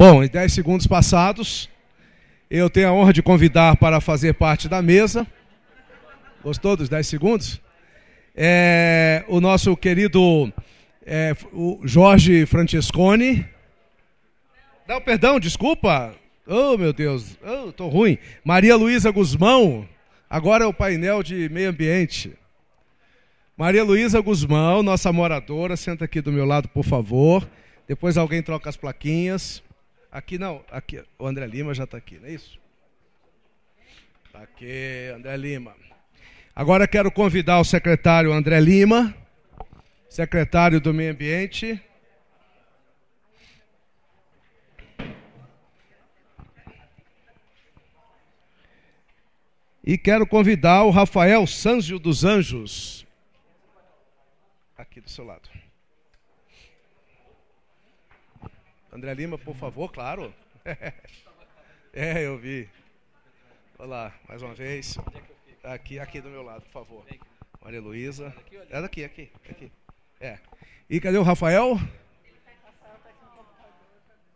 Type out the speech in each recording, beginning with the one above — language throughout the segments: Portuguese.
Bom, em 10 segundos passados, eu tenho a honra de convidar para fazer parte da mesa. Gostou dos 10 segundos? O nosso querido o Jorge Francesconi. Não, perdão, desculpa. Oh, meu Deus, tô ruim. Maria Luísa Guzmão. Agora é o painel de meio ambiente. Maria Luísa Guzmão, nossa moradora, senta aqui do meu lado, por favor. Depois alguém troca as plaquinhas. Aqui não, aqui, o André Lima já está aqui, não é isso? Está aqui, André Lima. Agora quero convidar o secretário André Lima, secretário do Meio Ambiente. E quero convidar o Rafael Sanzio dos Anjos, aqui do seu lado. André Lima, por favor, claro. Eu vi. Olá, mais uma vez. Aqui do meu lado, por favor. Maria Luísa. É daqui, aqui. E cadê o Rafael?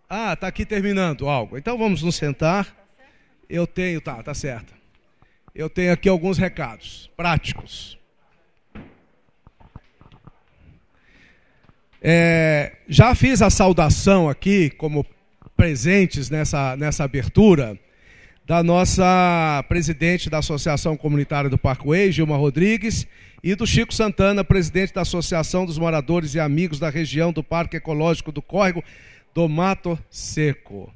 Ah, tá aqui terminando algo. Então vamos nos sentar. Eu tenho, tá certo. Eu tenho aqui alguns recados práticos. Já fiz a saudação aqui, como presentes nessa abertura, da nossa presidente da Associação Comunitária do Parkway, Gilma Rodrigues, e do Chico Santana, presidente da Associação dos Moradores e Amigos da Região do Parque Ecológico do Córrego do Mato Seco.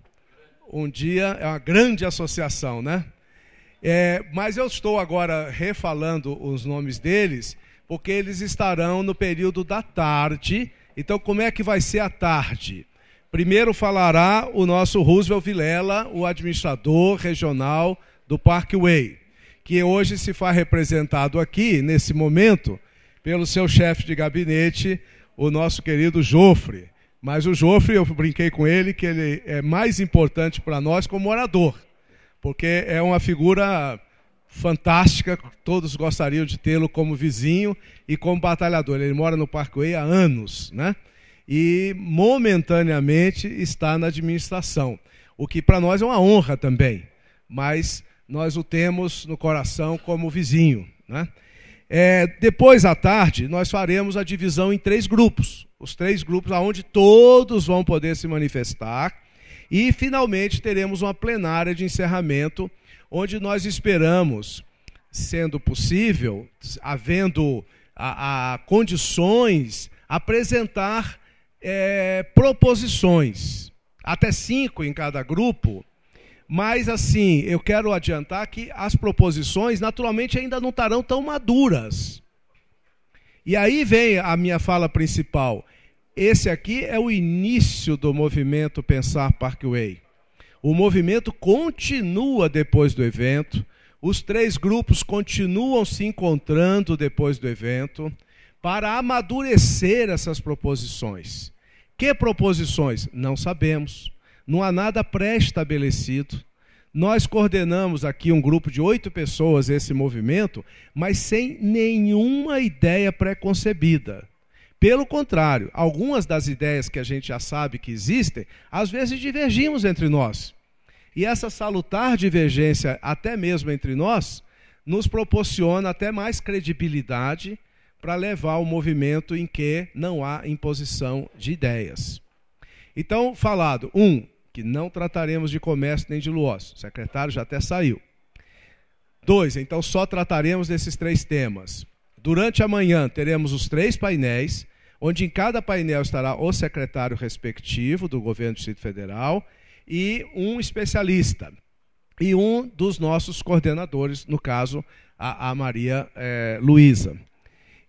Um dia é uma grande associação, né? Mas eu estou agora refalando os nomes deles, porque eles estarão no período da tarde. Então, como é que vai ser a tarde? Primeiro falará o nosso Roosevelt Vilela, o administrador regional do Parkway, que hoje se faz representado aqui, nesse momento, pelo seu chefe de gabinete, o nosso querido Jofre. Mas o Jofre, eu brinquei com ele, que ele é mais importante para nós como morador, porque é uma figura fantástica, todos gostariam de tê-lo como vizinho e como batalhador. Ele mora no Parkway há anos, né? E momentaneamente está na administração, o que para nós é uma honra também, mas nós o temos no coração como vizinho, né? Depois à tarde nós faremos a divisão em 3 grupos, os 3 grupos onde todos vão poder se manifestar, e finalmente teremos uma plenária de encerramento, onde nós esperamos, sendo possível, havendo condições, apresentar proposições, até 5 em cada grupo, mas assim, eu quero adiantar que as proposições naturalmente ainda não estarão tão maduras. E aí vem a minha fala principal. Esse aqui é o início do movimento Pensar Parkway. O movimento continua depois do evento, os 3 grupos continuam se encontrando depois do evento para amadurecer essas proposições. Que proposições? Não sabemos. Não há nada pré-estabelecido. Nós coordenamos aqui um grupo de 8 pessoas, esse movimento, mas sem nenhuma ideia pré-concebida. Pelo contrário, algumas das ideias que a gente já sabe que existem, às vezes divergimos entre nós. E essa salutar divergência, até mesmo entre nós, nos proporciona até mais credibilidade para levar o movimento em que não há imposição de ideias. Então, falado, que não trataremos de comércio nem de luócio. O secretário já até saiu. 2, então só trataremos desses 3 temas. Durante a manhã teremos os 3 painéis, onde em cada painel estará o secretário respectivo do governo do Distrito Federal e um especialista. E um dos nossos coordenadores, no caso, a Maria Luísa.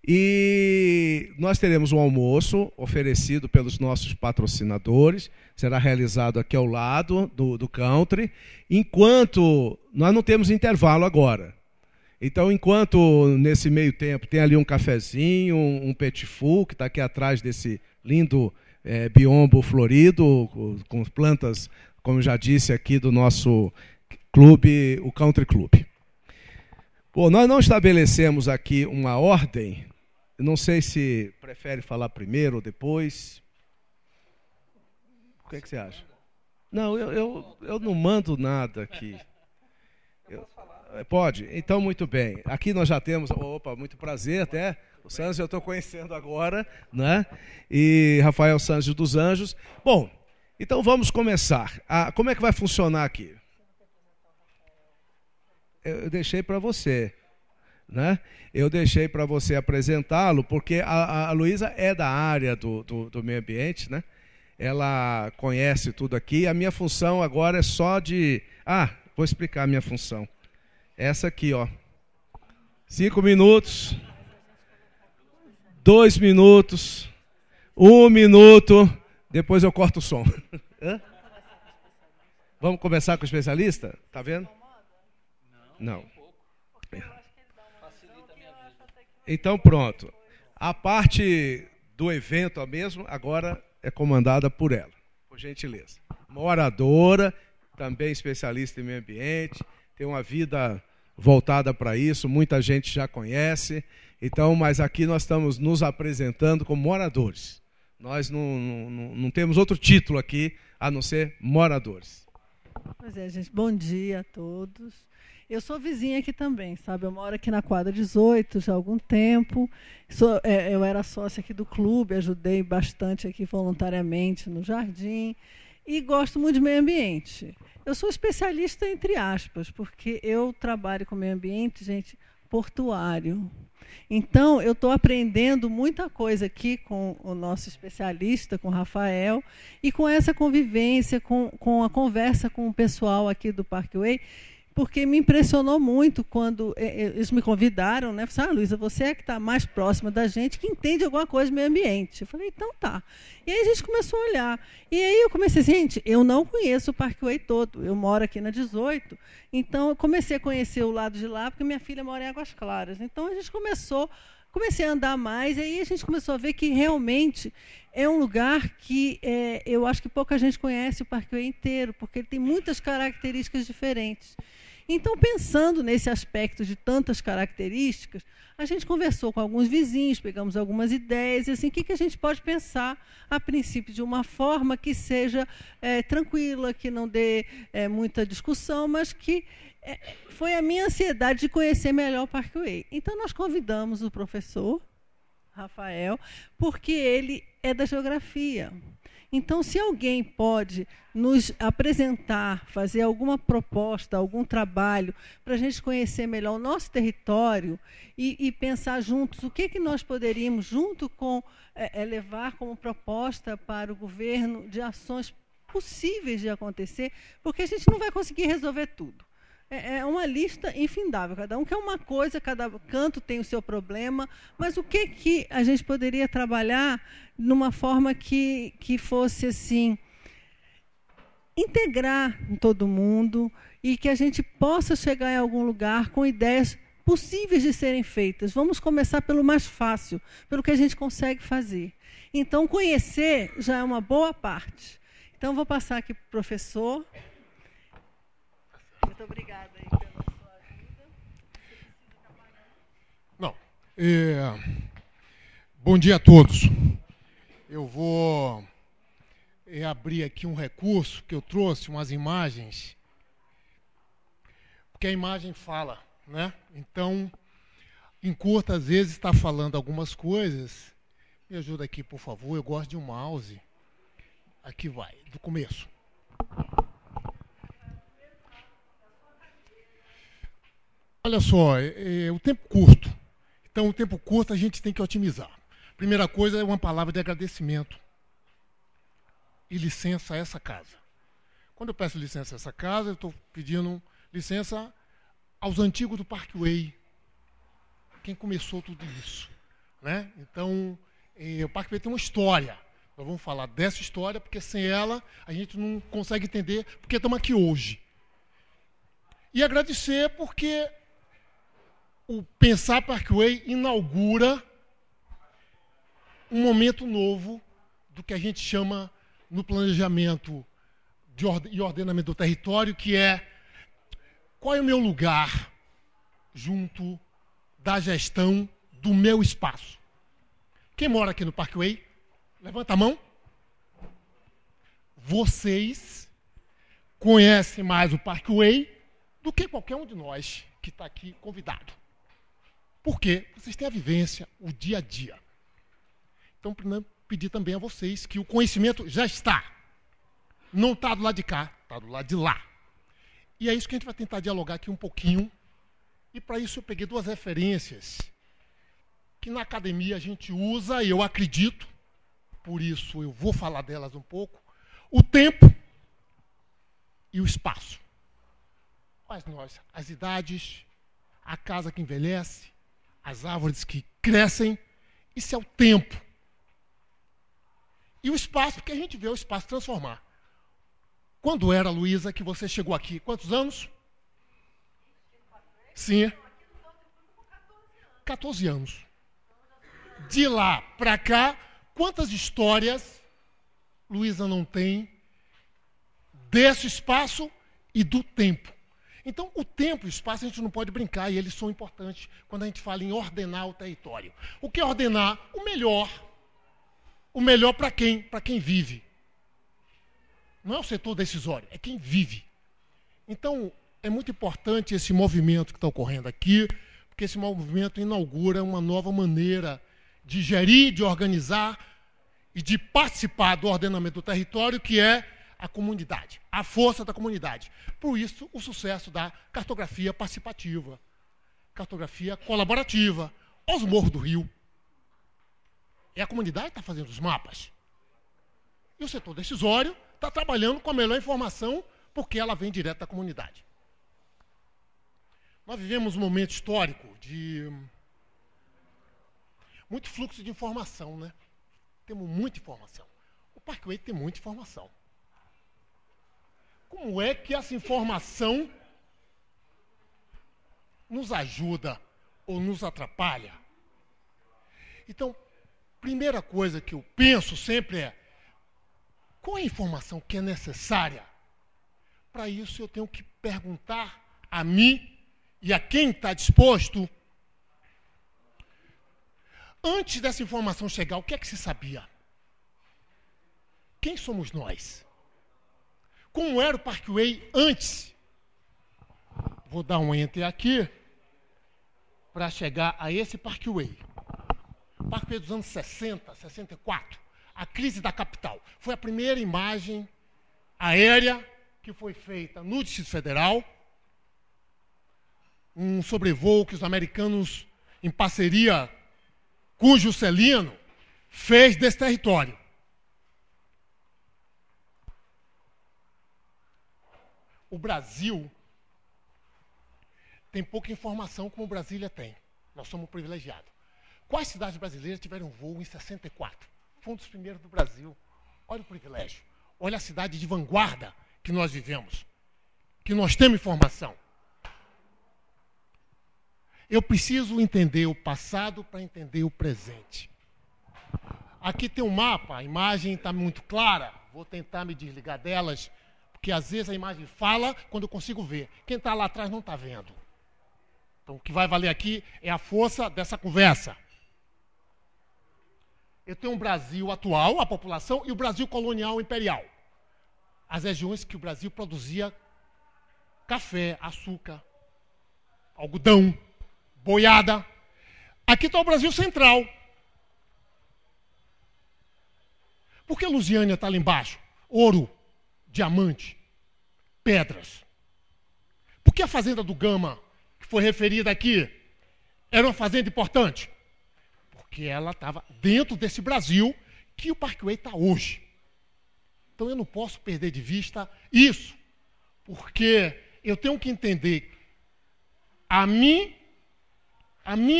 E nós teremos um almoço oferecido pelos nossos patrocinadores, será realizado aqui ao lado do country, enquanto nós não temos intervalo agora. Então, enquanto nesse meio tempo tem ali um cafezinho, um petit four, que está aqui atrás desse lindo biombo florido, com plantas, como já disse aqui, do nosso clube, o Country Club. Bom, nós não estabelecemos aqui uma ordem. Não sei se prefere falar primeiro ou depois. O que você acha? Não, eu não mando nada aqui. Pode? Então, muito bem. Aqui nós já temos, opa, muito prazer até. O Sâncio eu estou conhecendo agora, né? E Rafael Sâncio dos Anjos. Bom, então vamos começar. Como é que vai funcionar aqui? Eu deixei para você, né? Eu deixei para você apresentá-lo, porque a Luísa é da área do meio ambiente, né? Ela conhece tudo aqui. A minha função agora é só de... vou explicar a minha função. Essa aqui, ó. 5 minutos, 2 minutos, 1 minuto, depois eu corto o som. Vamos começar com o especialista? Tá vendo? Não. Então pronto. A parte do evento mesmo, agora é comandada por ela, por gentileza. Uma oradora, também especialista em meio ambiente, tem uma vida voltada para isso, muita gente já conhece. Então, mas aqui nós estamos nos apresentando como moradores. Nós não temos outro título aqui, a não ser moradores. Pois é, gente, bom dia a todos. Eu sou vizinha aqui também, sabe? Eu moro aqui na quadra 18 já há algum tempo. Eu era sócia aqui do clube, ajudei bastante aqui voluntariamente no jardim. E gosto muito de meio ambiente. Eu sou especialista, entre aspas, porque eu trabalho com meio ambiente, gente, portuário. Então, eu estou aprendendo muita coisa aqui com o nosso especialista, com o Rafael, e com essa convivência, com a conversa com o pessoal aqui do Parkway, porque me impressionou muito quando eles me convidaram, né? Falaram, Luísa, você é que está mais próxima da gente, que entende alguma coisa do meio ambiente. Eu falei, então tá. E aí a gente começou a olhar. E aí eu comecei, gente, eu não conheço o Parkway todo, eu moro aqui na 18, então eu comecei a conhecer o lado de lá, porque minha filha mora em Águas Claras. Então a gente comecei a andar mais, e aí a gente começou a ver que realmente é um lugar que eu acho que pouca gente conhece o Parkway inteiro, porque ele tem muitas características diferentes. Então, pensando nesse aspecto de tantas características, a gente conversou com alguns vizinhos, pegamos algumas ideias, e assim, o que a gente pode pensar, a princípio, de uma forma que seja tranquila, que não dê muita discussão, mas que foi a minha ansiedade de conhecer melhor o Parkway. Então, nós convidamos o professor Rafael, porque ele é da geografia. Então, se alguém pode nos apresentar, fazer alguma proposta, algum trabalho, para a gente conhecer melhor o nosso território e pensar juntos o que nós poderíamos, junto com levar como proposta para o governo de ações possíveis de acontecer, porque a gente não vai conseguir resolver tudo. É uma lista infindável, cada um quer uma coisa, cada canto tem o seu problema, mas o que a gente poderia trabalhar numa forma que fosse assim, integrar todo mundo e que a gente possa chegar em algum lugar com ideias possíveis de serem feitas. Vamos começar pelo mais fácil, pelo que a gente consegue fazer. Então, conhecer já é uma boa parte. Então, vou passar aqui para o professor. Muito obrigada aí pela sua ajuda. Não. Bom dia a todos. Eu vou abrir aqui um recurso que eu trouxe, umas imagens, porque a imagem fala, né? Então, encurta, às vezes está falando algumas coisas. Me ajuda aqui, por favor. Eu gosto de um mouse. Aqui vai, do começo. Olha só, o tempo curto. Então, o tempo curto a gente tem que otimizar. Primeira coisa é uma palavra de agradecimento e licença a essa casa. Quando eu peço licença a essa casa, eu estou pedindo licença aos antigos do Parkway, quem começou tudo isso, né? Então, o Parkway tem uma história. Nós vamos falar dessa história, porque sem ela a gente não consegue entender porque estamos aqui hoje. E agradecer porque o Pensar Parkway inaugura um momento novo do que a gente chama no planejamento e ordenamento do território, que é qual é o meu lugar junto da gestão do meu espaço. Quem mora aqui no Parkway? Levanta a mão. Vocês conhece mais o Parkway do que qualquer um de nós que está aqui convidado. Por quê? Vocês têm a vivência, o dia a dia. Então, pedir também a vocês que o conhecimento já está. Não está do lado de cá, está do lado de lá. E é isso que a gente vai tentar dialogar aqui um pouquinho. E para isso eu peguei duas referências que na academia a gente usa, e eu acredito, por isso eu vou falar delas um pouco, o tempo e o espaço. Mas nós, as idades, a casa que envelhece, as árvores que crescem, isso é o tempo. E o espaço, porque a gente vê o espaço transformar. Quando era, Luísa, que você chegou aqui? Quantos anos? Sim. 14 anos. De lá para cá, quantas histórias Luísa não tem desse espaço e do tempo? Então, o tempo e o espaço a gente não pode brincar, e eles são importantes quando a gente fala em ordenar o território. O que é ordenar? O melhor. O melhor para quem? Para quem vive. Não é o setor decisório, é quem vive. Então, é muito importante esse movimento que está ocorrendo aqui, porque esse movimento inaugura uma nova maneira de gerir, de organizar e de participar do ordenamento do território, que é a comunidade, a força da comunidade. Por isso, o sucesso da cartografia participativa, cartografia colaborativa, os Morros do Rio. É a comunidade que está fazendo os mapas. E o setor decisório está trabalhando com a melhor informação, porque ela vem direto da comunidade. Nós vivemos um momento histórico de muito fluxo de informação, né? Temos muita informação. O Parkway tem muita informação. Como é que essa informação nos ajuda ou nos atrapalha? Então, primeira coisa que eu penso sempre é: qual é a informação que é necessária? Para isso, eu tenho que perguntar a mim e a quem está disposto. Antes dessa informação chegar, o que é que se sabia? Quem somos nós? Como era o Parkway antes? Vou dar um enter aqui para chegar a esse Parkway. Parkway dos anos 60, 64. A crise da capital. Foi a primeira imagem aérea que foi feita no Distrito Federal. Um sobrevoo que os americanos, em parceria com o Juscelino, fez desse território. O Brasil tem pouca informação como Brasília tem. Nós somos privilegiados. Quais cidades brasileiras tiveram voo em 64? Foi um dos primeiros do Brasil. Olha o privilégio. Olha a cidade de vanguarda que nós vivemos. Que nós temos informação. Eu preciso entender o passado para entender o presente. Aqui tem um mapa, a imagem está muito clara. Vou tentar me desligar delas, porque às vezes a imagem fala quando eu consigo ver. Quem está lá atrás não está vendo. Então o que vai valer aqui é a força dessa conversa. Eu tenho um Brasil atual, a população, e o Brasil colonial imperial. As regiões que o Brasil produzia café, açúcar, algodão, boiada. Aqui está o Brasil central. Por que Lusiânia está ali embaixo? Ouro, diamante, pedras. Por que a fazenda do Gama, que foi referida aqui, era uma fazenda importante? Porque ela estava dentro desse Brasil que o Parkway está hoje. Então eu não posso perder de vista isso, porque eu tenho que entender a minha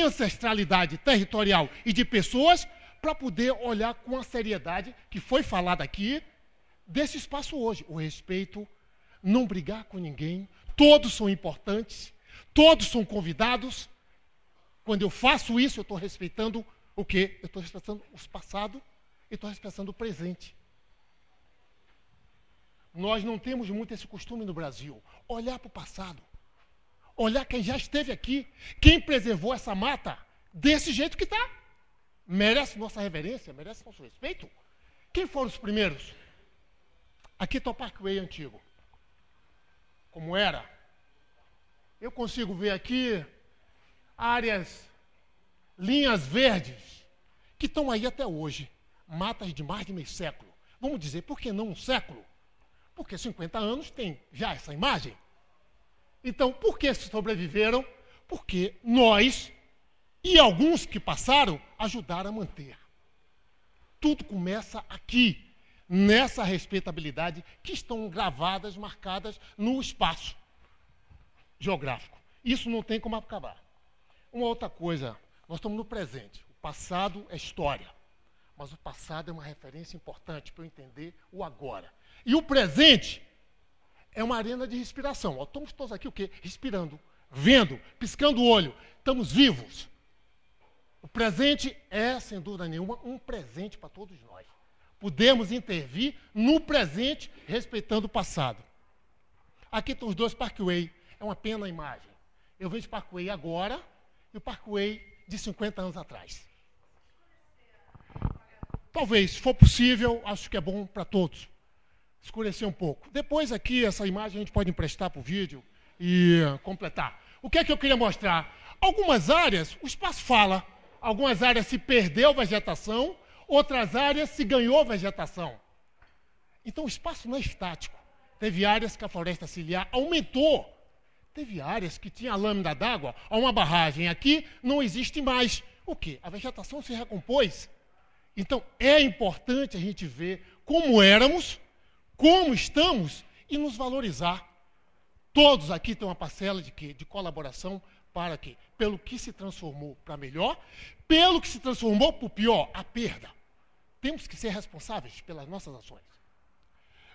ancestralidade territorial e de pessoas para poder olhar com a seriedade que foi falada aqui desse espaço hoje. O respeito, não brigar com ninguém, todos são importantes, todos são convidados. Quando eu faço isso, eu estou respeitando o quê? Eu estou respeitando o passado e estou respeitando o presente. Nós não temos muito esse costume no Brasil. Olhar para o passado. Olhar quem já esteve aqui. Quem preservou essa mata desse jeito que está. Merece nossa reverência, merece nosso respeito. Quem foram os primeiros? Aqui está o Parkway antigo. como era. Eu consigo ver aqui áreas, linhas verdes, que estão aí até hoje. Matas de mais de meio século. Vamos dizer, por que não um século? Porque 50 anos tem já essa imagem. Então, por que sobreviveram? Porque nós e alguns que passaram ajudaram a manter. Tudo começa aqui, nessa respeitabilidade que estão gravadas, marcadas no espaço geográfico. Isso não tem como acabar. Uma outra coisa, nós estamos no presente. O passado é história, mas o passado é uma referência importante para eu entender o agora. E o presente é uma arena de respiração. Estamos todos aqui o quê? Respirando, vendo, piscando o olho. Estamos vivos. O presente é, sem dúvida nenhuma, um presente para todos nós. Podemos intervir no presente, respeitando o passado. Aqui estão os dois Parkway. É uma pena a imagem. Eu vejo o Parkway agora e o Parkway de 50 anos atrás. Talvez, se for possível, acho que é bom para todos. Escurecer um pouco. Depois aqui, essa imagem a gente pode emprestar para o vídeo e completar. O que é que eu queria mostrar? Algumas áreas, o espaço fala. Algumas áreas se perdeu vegetação, outras áreas se ganhou vegetação. Então o espaço não é estático. Teve áreas que a floresta ciliar aumentou. Teve áreas que tinha a lâmina d'água, há uma barragem aqui, não existe mais. O quê? A vegetação se recompôs. Então é importante a gente ver como éramos, como estamos e nos valorizar. Todos aqui têm uma parcela de quê? De colaboração para quê? Pelo que se transformou para melhor, pelo que se transformou para o pior, a perda. Temos que ser responsáveis pelas nossas ações.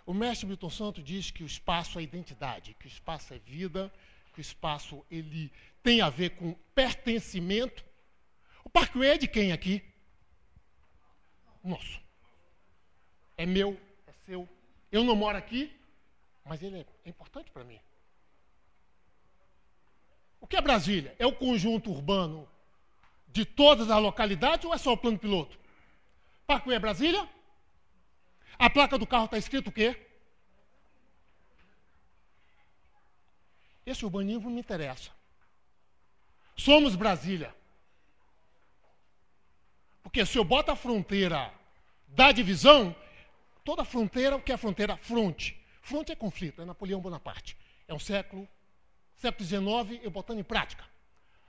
O mestre Milton Santos diz que o espaço é identidade, que o espaço é vida, que o espaço ele tem a ver com pertencimento. O Parkway é de quem aqui? Nosso. É meu, é seu. Eu não moro aqui, mas ele é importante para mim. O que é Brasília? É o conjunto urbano de todas as localidades ou é só o plano piloto? Parkway é Brasília? A placa do carro está escrito o quê? Esse urbanismo me interessa. Somos Brasília. Porque se eu boto a fronteira da divisão, toda fronteira, o que é fronteira? Fronte. Fronte é conflito, é Napoleão Bonaparte. É um século XIX, eu botando em prática.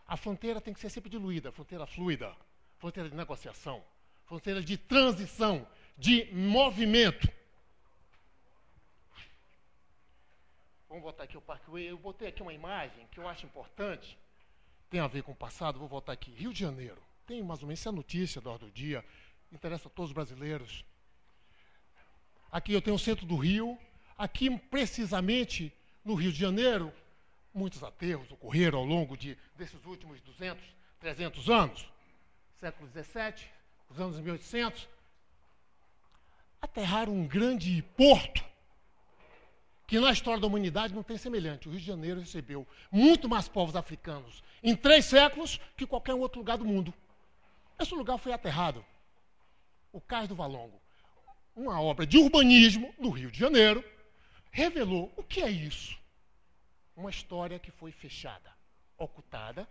A fronteira tem que ser sempre diluída, fronteira fluida, fronteira de negociação, fronteira de transição, de movimento. Vamos botar aqui o Parkway. Eu botei aqui uma imagem que eu acho importante, tem a ver com o passado, vou voltar aqui. Rio de Janeiro. Tem mais ou menos essa notícia da ordem do dia, interessa a todos os brasileiros. Aqui eu tenho o centro do Rio. Aqui, precisamente, no Rio de Janeiro, muitos aterros ocorreram ao longo desses últimos 200, 300 anos. Século XVII, os anos 1800. Aterraram um grande porto que na história da humanidade não tem semelhante. O Rio de Janeiro recebeu muito mais povos africanos em 3 séculos que qualquer outro lugar do mundo. Esse lugar foi aterrado. O Cais do Valongo, uma obra de urbanismo no Rio de Janeiro, revelou o que é isso. Uma história que foi fechada, ocultada.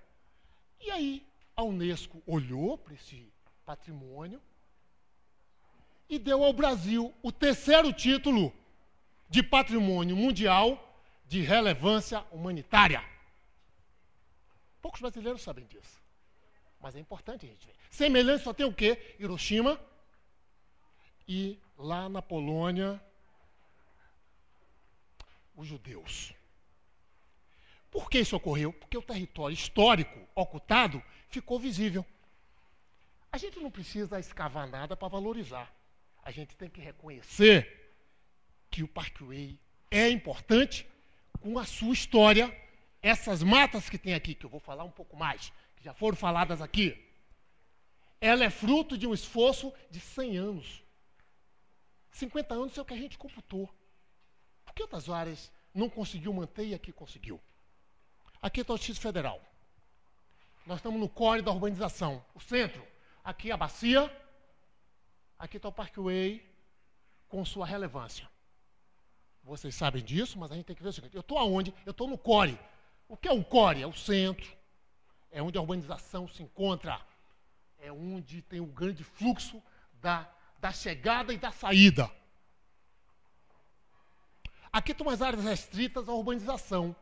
E aí a Unesco olhou para esse patrimônio e deu ao Brasil o 3º título de patrimônio mundial de relevância humanitária. Poucos brasileiros sabem disso, mas é importante a gente ver. Semelhante só tem o quê? Hiroshima e lá na Polônia, os judeus. Por que isso ocorreu? Porque o território histórico ocultado ficou visível. A gente não precisa escavar nada para valorizar. A gente tem que reconhecer que o Parkway é importante com a sua história. Essas matas que tem aqui, que eu vou falar um pouco mais, que já foram faladas aqui, ela é fruto de um esforço de 100 anos. 50 anos é o que a gente computou. Por que outras áreas não conseguiu manter e aqui conseguiu? Aqui está o Distrito Federal. Nós estamos no core da urbanização. O centro, aqui a bacia, aqui está o Parkway com sua relevância. Vocês sabem disso, mas a gente tem que ver o seguinte. Eu estou aonde? Eu estou no core. O que é o core? É o centro. É onde a urbanização se encontra. É onde tem o grande fluxo da chegada e da saída. Aqui estão as áreas restritas à urbanização.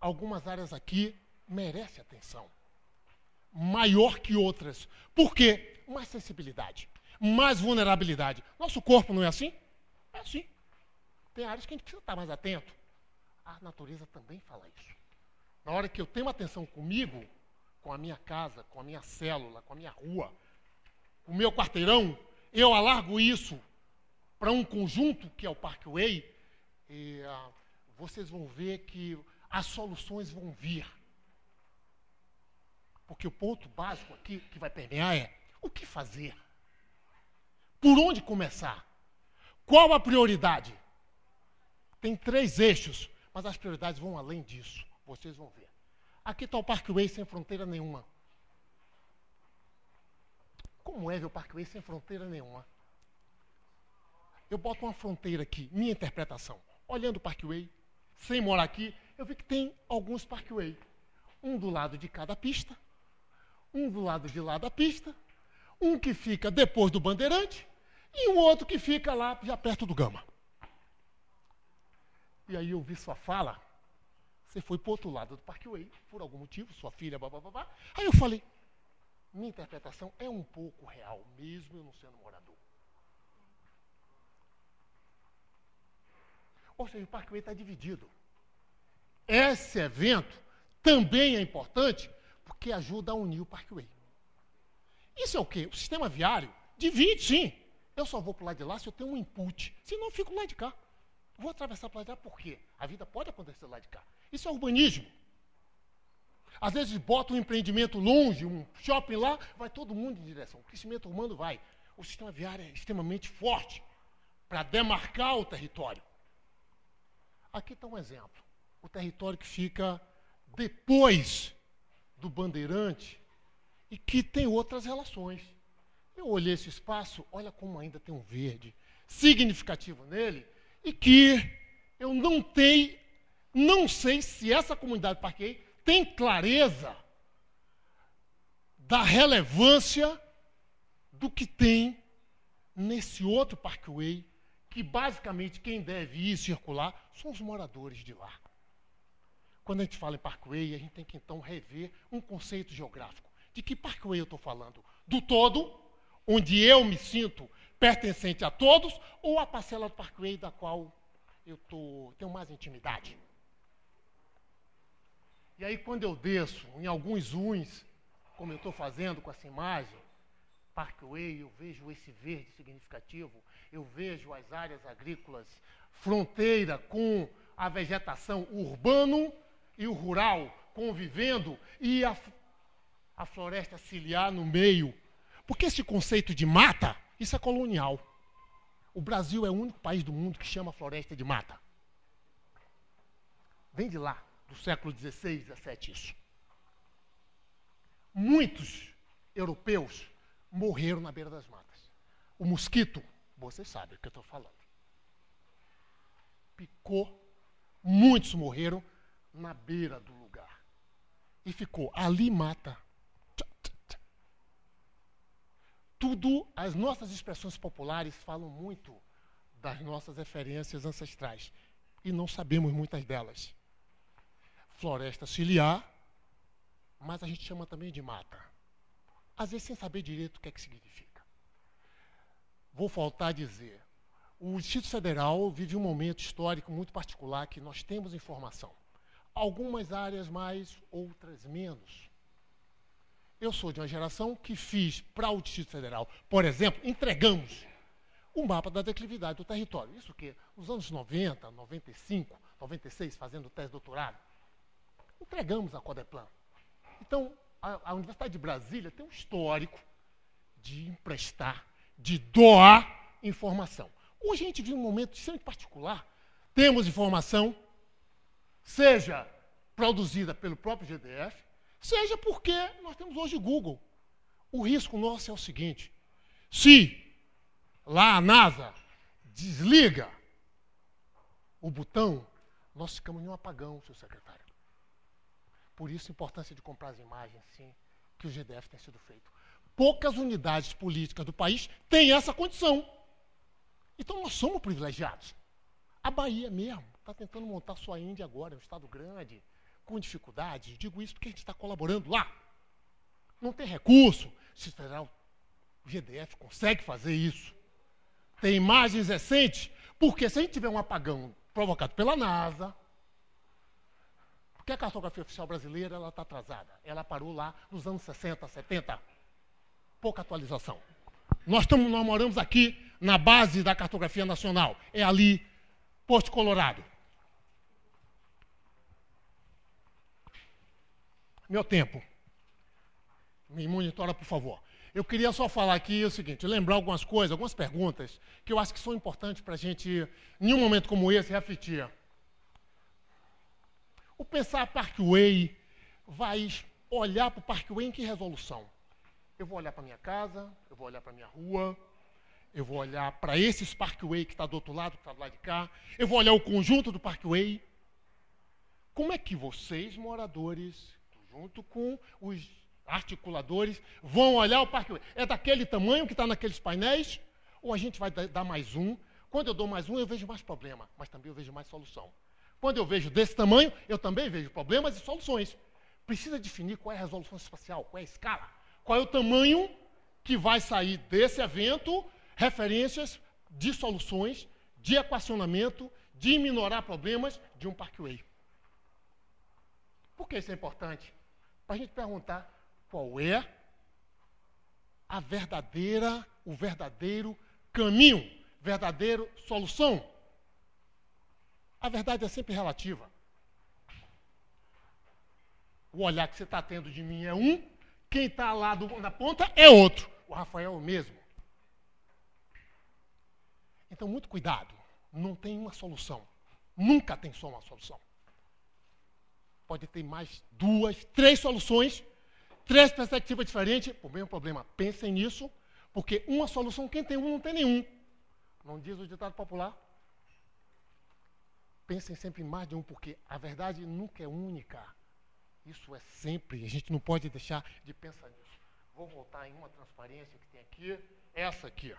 Algumas áreas aqui merecem atenção. Maior que outras. Por quê? Mais sensibilidade. Mais vulnerabilidade. Nosso corpo não é assim? É assim. Tem áreas que a gente precisa estar mais atento. A natureza também fala isso. Na hora que eu tenho atenção comigo, com a minha casa, com a minha célula, com a minha rua, com o meu quarteirão, eu alargo isso para um conjunto que é o Parkway, e vocês vão ver que as soluções vão vir. Porque o ponto básico aqui que vai permear é o que fazer? Por onde começar? Qual a prioridade? Tem 3 eixos, mas as prioridades vão além disso. Vocês vão ver. Aqui está o Parkway sem fronteira nenhuma. Como é ver o Parkway sem fronteira nenhuma? Eu boto uma fronteira aqui, minha interpretação. Olhando o Parkway, sem morar aqui, eu vi que tem alguns Parkway. Um do lado de cada pista, um do lado de lá da pista, um que fica depois do Bandeirante e um outro que fica lá já perto do Gama. E aí eu vi sua fala, você foi para o outro lado do Parkway, por algum motivo, sua filha, babá. Aí eu falei, minha interpretação é um pouco real, mesmo eu não sendo morador. Ou seja, o Parkway está dividido. Esse evento também é importante porque ajuda a unir o Parkway. Isso é o quê? O sistema viário divide, sim. Eu só vou para o lado de lá se eu tenho um input. Senão eu fico lá de cá. Vou atravessar para lá de lá por quê? A vida pode acontecer lá de cá. Isso é urbanismo. Às vezes bota um empreendimento longe, um shopping lá, vai todo mundo em direção. O crescimento urbano vai. O sistema viário é extremamente forte para demarcar o território. Aqui está um exemplo. O território que fica depois do Bandeirante e que tem outras relações. Eu olhei esse espaço, olha como ainda tem um verde significativo nele e que eu não sei se essa comunidade Parkway tem clareza da relevância do que tem nesse outro Parkway, que basicamente quem deve ir circular são os moradores de lá. Quando a gente fala em Parkway, a gente tem que então rever um conceito geográfico. De que Parkway eu estou falando? Do todo, onde eu me sinto pertencente a todos, ou a parcela do Parkway da qual eu tenho mais intimidade? E aí, quando eu desço em alguns zooms, como eu estou fazendo com essa imagem, Parkway, eu vejo esse verde significativo, eu vejo as áreas agrícolas, fronteira com a vegetação urbano e o rural convivendo, e a floresta ciliar no meio. Porque esse conceito de mata, isso é colonial. O Brasil é o único país do mundo que chama floresta de mata. Vem de lá, do século XVI, XVII, isso. Muitos europeus morreram na beira das matas. O mosquito, vocês sabem o que eu estou falando, picou, muitos morreram na beira do lugar. E ficou ali mata. Tudo, as nossas expressões populares falam muito das nossas referências ancestrais. E não sabemos muitas delas. Floresta ciliar, mas a gente chama também de mata. Às vezes sem saber direito o que é que significa. Vou faltar a dizer, o Distrito Federal vive um momento histórico muito particular que nós temos informação. Algumas áreas mais, outras menos. Eu sou de uma geração que fiz para o Distrito Federal, por exemplo, entregamos o mapa da declividade do território. Isso que nos anos 90, 95, 96, fazendo tese de doutorado, entregamos a Codeplan. Então, a Universidade de Brasília tem um histórico de emprestar, de doar informação. Hoje a gente vive um momento extremamente particular. Temos informação, seja produzida pelo próprio GDF, seja porque nós temos hoje Google. O risco nosso é o seguinte: se lá a NASA desliga o botão, nós ficamos em um apagão, senhor secretário. Por isso a importância de comprar as imagens, sim, que o GDF tem sido feito. Poucas unidades políticas do país têm essa condição. Então nós somos privilegiados. A Bahia mesmo está tentando montar sua Índia agora, é um estado grande, com dificuldades. Digo isso porque a gente está colaborando lá. Não tem recurso. Se federal, o GDF consegue fazer isso. Tem imagens recentes, porque se a gente tiver um apagão provocado pela NASA, porque a cartografia oficial brasileira está atrasada. Ela parou lá nos anos 60, 70. Pouca atualização. Nós moramos aqui na base da cartografia nacional. É ali, Posto Colorado. Meu tempo. Me monitora, por favor. Eu queria só falar aqui o seguinte, lembrar algumas coisas, algumas perguntas, que eu acho que são importantes para a gente, em um momento como esse, refletir. O Pensar Parkway vai olhar para o Parkway em que resolução? Eu vou olhar para a minha casa, eu vou olhar para a minha rua, eu vou olhar para esses Parkway que está do outro lado, que está do lado de cá, eu vou olhar o conjunto do Parkway. Como é que vocês, moradores, junto com os articuladores, vão olhar o Parkway? É daquele tamanho que está naqueles painéis? Ou a gente vai dar mais um? Quando eu dou mais um, eu vejo mais problema, mas também eu vejo mais solução. Quando eu vejo desse tamanho, eu também vejo problemas e soluções. Precisa definir qual é a resolução espacial, qual é a escala, qual é o tamanho que vai sair desse evento, referências de soluções, de equacionamento, de minorar problemas de um Parkway. Por que isso é importante? Para a gente perguntar qual é o verdadeiro caminho, verdadeira solução. A verdade é sempre relativa. O olhar que você está tendo de mim é um, quem está lá na ponta é outro. O Rafael é o mesmo. Então, muito cuidado. Não tem uma solução. Nunca tem só uma solução. Pode ter mais 2, 3 soluções, 3 perspectivas diferentes, o mesmo problema. Pensem nisso, porque uma solução, quem tem um, não tem nenhum. Não diz o ditado popular? Pensem sempre em mais de um, porque a verdade nunca é única. Isso é sempre, a gente não pode deixar de pensar nisso. Vou voltar em uma transparência que tem aqui, essa aqui.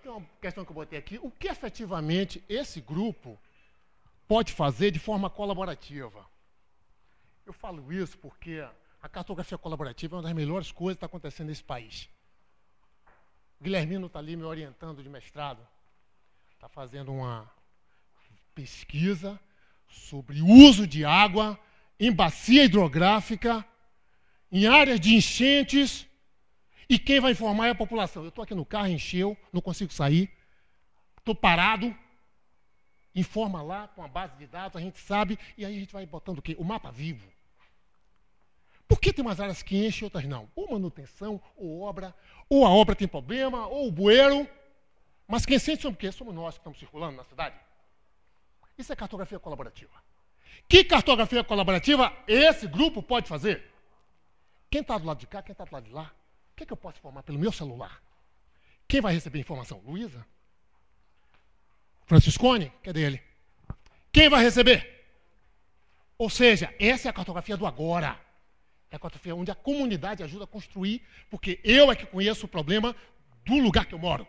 Tem uma questão que eu botei aqui. O que efetivamente esse grupo pode fazer de forma colaborativa? Eu falo isso porque a cartografia colaborativa é uma das melhores coisas que está acontecendo nesse país. O Guilhermino está ali me orientando de mestrado. Está fazendo uma pesquisa sobre o uso de água em bacia hidrográfica, em áreas de enchentes, e quem vai informar é a população. Eu estou aqui no carro, encheu, não consigo sair, estou parado, informa lá com a base de dados, a gente sabe, e aí a gente vai botando o quê? O mapa vivo. Por que tem umas áreas que enchem e outras não? Ou manutenção, ou a obra tem problema, ou o bueiro, mas quem sente somos o quê? Somos nós que estamos circulando na cidade. Isso é cartografia colaborativa. Que cartografia colaborativa esse grupo pode fazer? Quem está do lado de cá, quem está do lado de lá? O que eu posso informar pelo meu celular? Quem vai receber a informação? Luísa? Franciscone? Cadê ele? Quem vai receber? Ou seja, essa é a cartografia do agora. É a cartografia onde a comunidade ajuda a construir, porque eu é que conheço o problema do lugar que eu moro.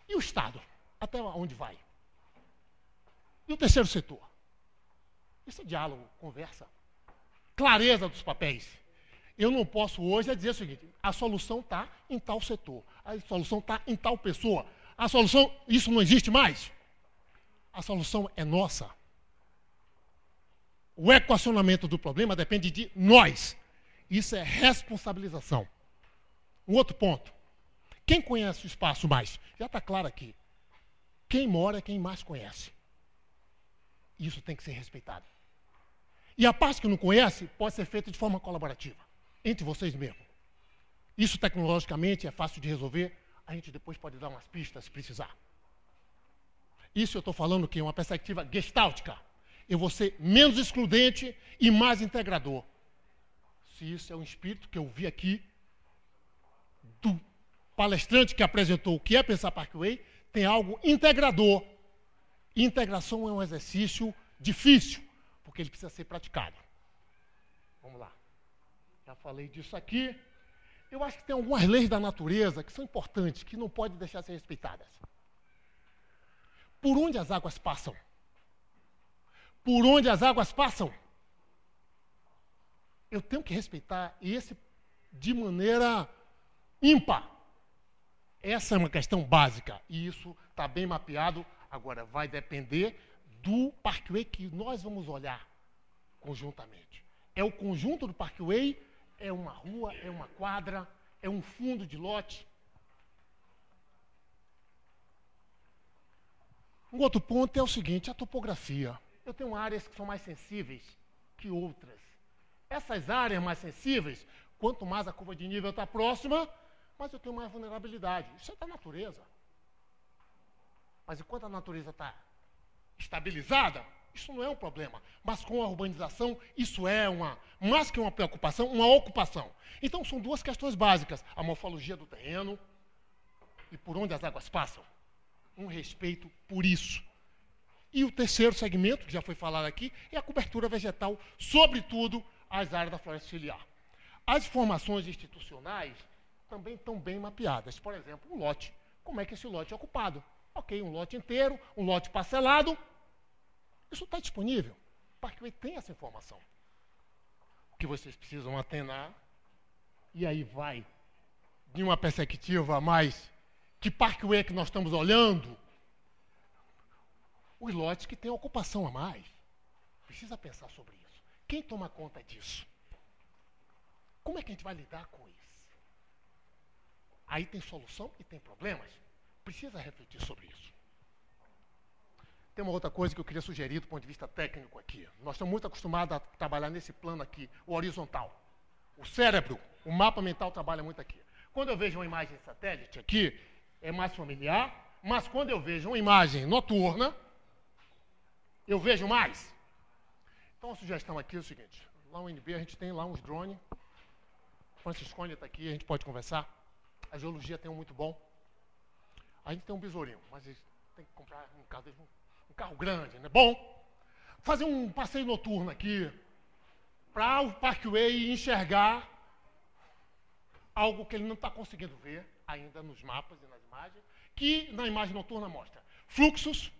E o Estado? Até onde vai? E o terceiro setor? Isso é diálogo, conversa. Clareza dos papéis. Eu não posso hoje dizer o seguinte, a solução está em tal setor, a solução está em tal pessoa, a solução, isso não existe mais. A solução é nossa. O equacionamento do problema depende de nós. Isso é responsabilização. Um outro ponto. Quem conhece o espaço mais? Já está claro aqui. Quem mora é quem mais conhece. Isso tem que ser respeitado. E a parte que não conhece pode ser feita de forma colaborativa, entre vocês mesmos. Isso tecnologicamente é fácil de resolver, a gente depois pode dar umas pistas se precisar. Isso eu estou falando que é uma perspectiva gestáltica. Eu vou ser menos excludente e mais integrador. Se isso é um espírito que eu vi aqui, do palestrante que apresentou o que é pensar Parkway, tem algo integrador. E integração é um exercício difícil, porque ele precisa ser praticado. Vamos lá. Já falei disso aqui. Eu acho que tem algumas leis da natureza que são importantes, que não podem deixar de ser respeitadas. Por onde as águas passam? Por onde as águas passam? Eu tenho que respeitar esse de maneira ímpar. Essa é uma questão básica, e isso está bem mapeado. Agora, vai depender do Parkway que nós vamos olhar conjuntamente. É o conjunto do Parkway, é uma rua, é uma quadra, é um fundo de lote. Um outro ponto é o seguinte, a topografia. Eu tenho áreas que são mais sensíveis que outras. Essas áreas mais sensíveis, quanto mais a curva de nível está próxima, mais eu tenho mais vulnerabilidade. Isso é da natureza. Mas enquanto a natureza está estabilizada, isso não é um problema. Mas com a urbanização, isso é mais que uma preocupação, uma ocupação. Então, são duas questões básicas. A morfologia do terreno e por onde as águas passam. Um respeito por isso. E o terceiro segmento, que já foi falado aqui, é a cobertura vegetal, sobretudo as áreas da floresta ciliar. As formações institucionais também estão bem mapeadas. Por exemplo, um lote. Como é que esse lote é ocupado? Ok, um lote inteiro, um lote parcelado. Isso está disponível. O Parkway tem essa informação. O que vocês precisam atenar, e aí vai de uma perspectiva mais que Parkway é que nós estamos olhando, os lotes que têm ocupação a mais. Precisa pensar sobre isso. Quem toma conta disso? Como é que a gente vai lidar com isso? Aí tem solução e tem problemas. Precisa refletir sobre isso. Tem uma outra coisa que eu queria sugerir do ponto de vista técnico aqui. Nós estamos muito acostumados a trabalhar nesse plano aqui, o horizontal. O cérebro, o mapa mental trabalha muito aqui. Quando eu vejo uma imagem de satélite aqui, é mais familiar, mas quando eu vejo uma imagem noturna, eu vejo mais. Então a sugestão aqui é o seguinte, lá no UNB a gente tem lá uns drones, o Franciscone está aqui, a gente pode conversar, a geologia tem um muito bom, a gente tem um besourinho, mas tem que comprar um carro grande, né? Bom, fazer um passeio noturno aqui, para o Parkway enxergar algo que ele não está conseguindo ver ainda nos mapas e nas imagens, que na imagem noturna mostra fluxos,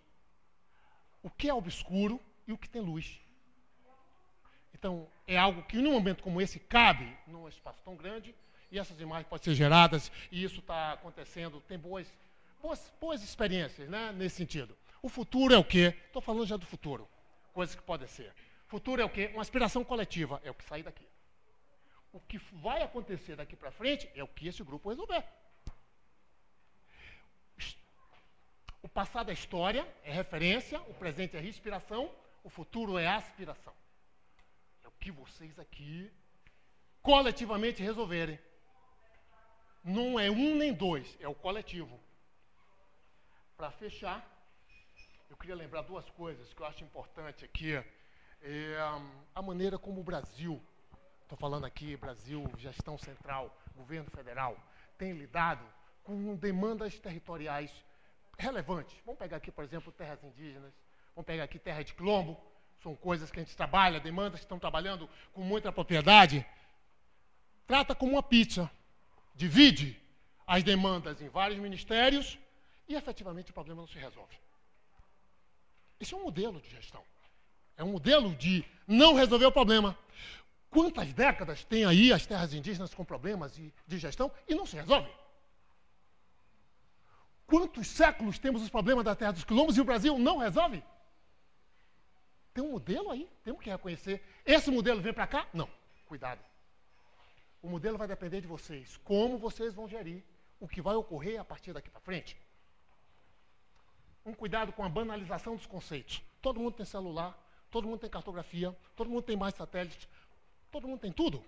o que é obscuro e o que tem luz. Então, é algo que num momento como esse cabe num espaço tão grande, e essas imagens podem ser geradas, e isso está acontecendo, tem boas experiências, né, nesse sentido. O futuro é o quê? Estou falando já do futuro, coisas que podem ser. Futuro é o quê? Uma aspiração coletiva, é o que sai daqui. O que vai acontecer daqui para frente é o que esse grupo resolver. O passado é história, é referência, o presente é inspiração, o futuro é aspiração. É o que vocês aqui coletivamente resolverem. Não é um nem dois, é o coletivo. Para fechar, eu queria lembrar duas coisas que eu acho importante aqui. A maneira como o Brasil, estou falando aqui, Brasil, gestão central, governo federal, tem lidado com demandas territoriais relevantes. Vamos pegar aqui, por exemplo, terras indígenas, vamos pegar aqui terra de quilombo, são coisas que a gente trabalha, demandas que estão trabalhando com muita propriedade. Trata como uma pizza, divide as demandas em vários ministérios e efetivamente o problema não se resolve. Esse é um modelo de gestão. É um modelo de não resolver o problema. Quantas décadas tem aí as terras indígenas com problemas de gestão e não se resolve? Quantos séculos temos os problemas da terra dos quilombos e o Brasil não resolve? Tem um modelo aí, temos que reconhecer. Esse modelo vem para cá? Não, cuidado. O modelo vai depender de vocês, como vocês vão gerir o que vai ocorrer a partir daqui para frente. Um cuidado com a banalização dos conceitos. Todo mundo tem celular, todo mundo tem cartografia, todo mundo tem mais satélites, todo mundo tem tudo.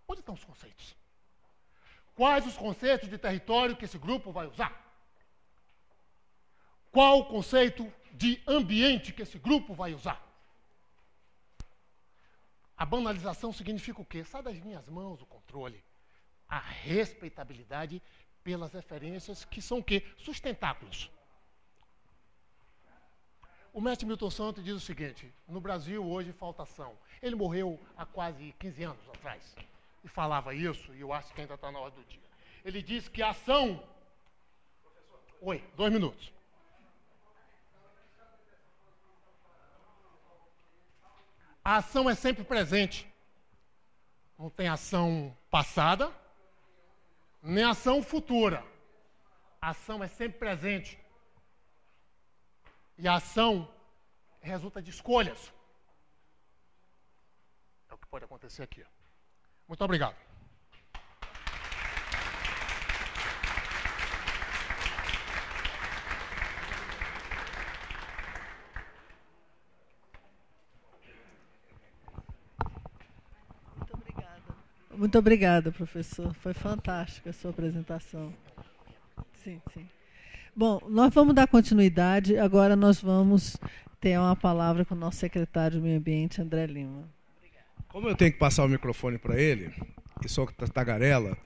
Onde estão os conceitos? Quais os conceitos de território que esse grupo vai usar? Qual o conceito de ambiente que esse grupo vai usar? A banalização significa o quê? Sai das minhas mãos o controle. a respeitabilidade pelas referências que são o quê? Sustentáculos. O mestre Milton Santos diz o seguinte: no Brasil hoje falta ação. Ele morreu há quase 15 anos atrás e falava isso, e eu acho que ainda está na hora do dia. Ele diz que a ação... Oi, 2 minutos. A ação é sempre presente. Não tem ação passada, nem ação futura. A ação é sempre presente. E a ação resulta de escolhas. É o que pode acontecer aqui. Muito obrigado. Muito obrigada, professor. Foi fantástica a sua apresentação. Sim, sim. Bom, nós vamos dar continuidade. Agora nós vamos ter uma palavra com o nosso secretário de Meio Ambiente, André Lima. Como eu tenho que passar o microfone para ele, e sou tagarela,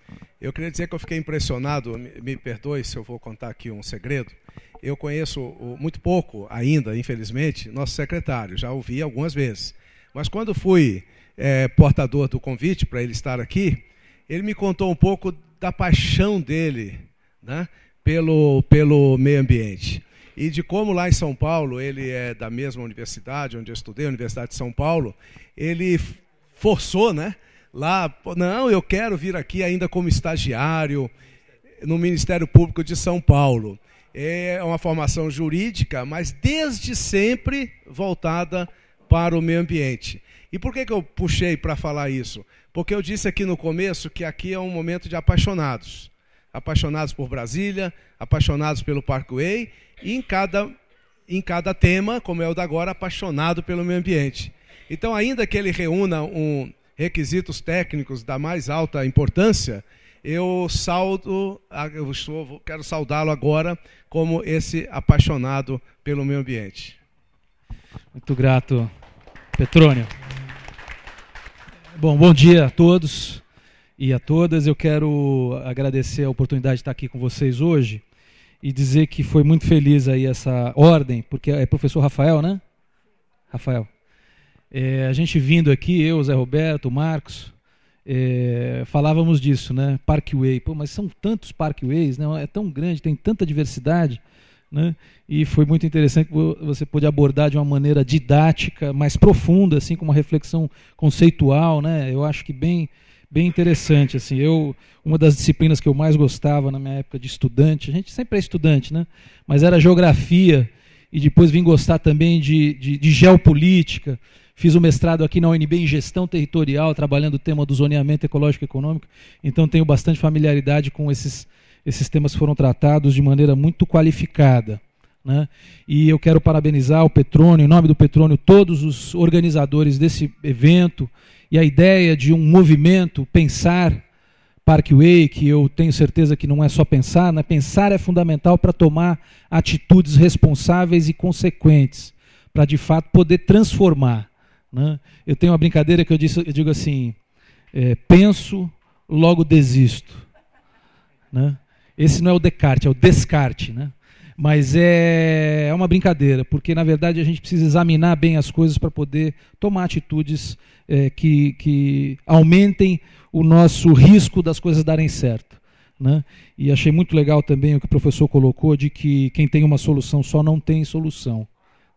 eu queria dizer que eu fiquei impressionado, me perdoe se eu vou contar aqui um segredo. Eu conheço muito pouco ainda, infelizmente, nosso secretário, já ouvi algumas vezes. Mas quando fui portador do convite para ele estar aqui, ele me contou um pouco da paixão dele, né, pelo meio ambiente. E de como lá em São Paulo, ele é da mesma universidade onde eu estudei, a Universidade de São Paulo, ele forçou, né, lá, não, eu quero vir aqui ainda como estagiário no Ministério Público de São Paulo. É uma formação jurídica, mas desde sempre voltada para o meio ambiente. E por que eu puxei para falar isso? Porque eu disse aqui no começo que aqui é um momento de apaixonados. Apaixonados por Brasília, apaixonados pelo Parkway, e em cada tema, como é o da agora, apaixonado pelo meio ambiente. Então, ainda que ele reúna requisitos técnicos da mais alta importância, quero saudá-lo agora como esse apaixonado pelo meio ambiente. Muito grato, Petrônio. Bom dia a todos e a todas. Eu quero agradecer a oportunidade de estar aqui com vocês hoje e dizer que foi muito feliz aí essa ordem, porque é professor Rafael, né? Rafael. A gente vindo aqui, eu, Zé Roberto, Marcos, falávamos disso, né? Parkway. Pô, mas são tantos parkways, né? É tão grande, tem tanta diversidade, né? E foi muito interessante que você pôde abordar de uma maneira didática, mais profunda, assim, com uma reflexão conceitual, né? Eu acho que bem interessante, assim. Uma das disciplinas que eu mais gostava na minha época de estudante, a gente sempre é estudante, né? Mas era geografia, e depois vim gostar também de geopolítica. Fiz o mestrado aqui na UNB em gestão territorial, trabalhando o tema do zoneamento ecológico e econômico, então tenho bastante familiaridade com esses temas que foram tratados de maneira muito qualificada, né? E eu quero parabenizar o Petrônio, em nome do Petrônio, todos os organizadores desse evento, e a ideia de um movimento, Pensar Parkway, que eu tenho certeza que não é só pensar, né? Pensar é fundamental para tomar atitudes responsáveis e consequentes, para de fato poder transformar, né? Eu tenho uma brincadeira que eu digo assim, penso, logo desisto, né? Esse não é o Descartes, é o descarte, né? Mas é uma brincadeira, porque na verdade a gente precisa examinar bem as coisas para poder tomar atitudes que aumentem o nosso risco das coisas darem certo, né? E achei muito legal também o que o professor colocou, de que quem tem uma solução só não tem solução,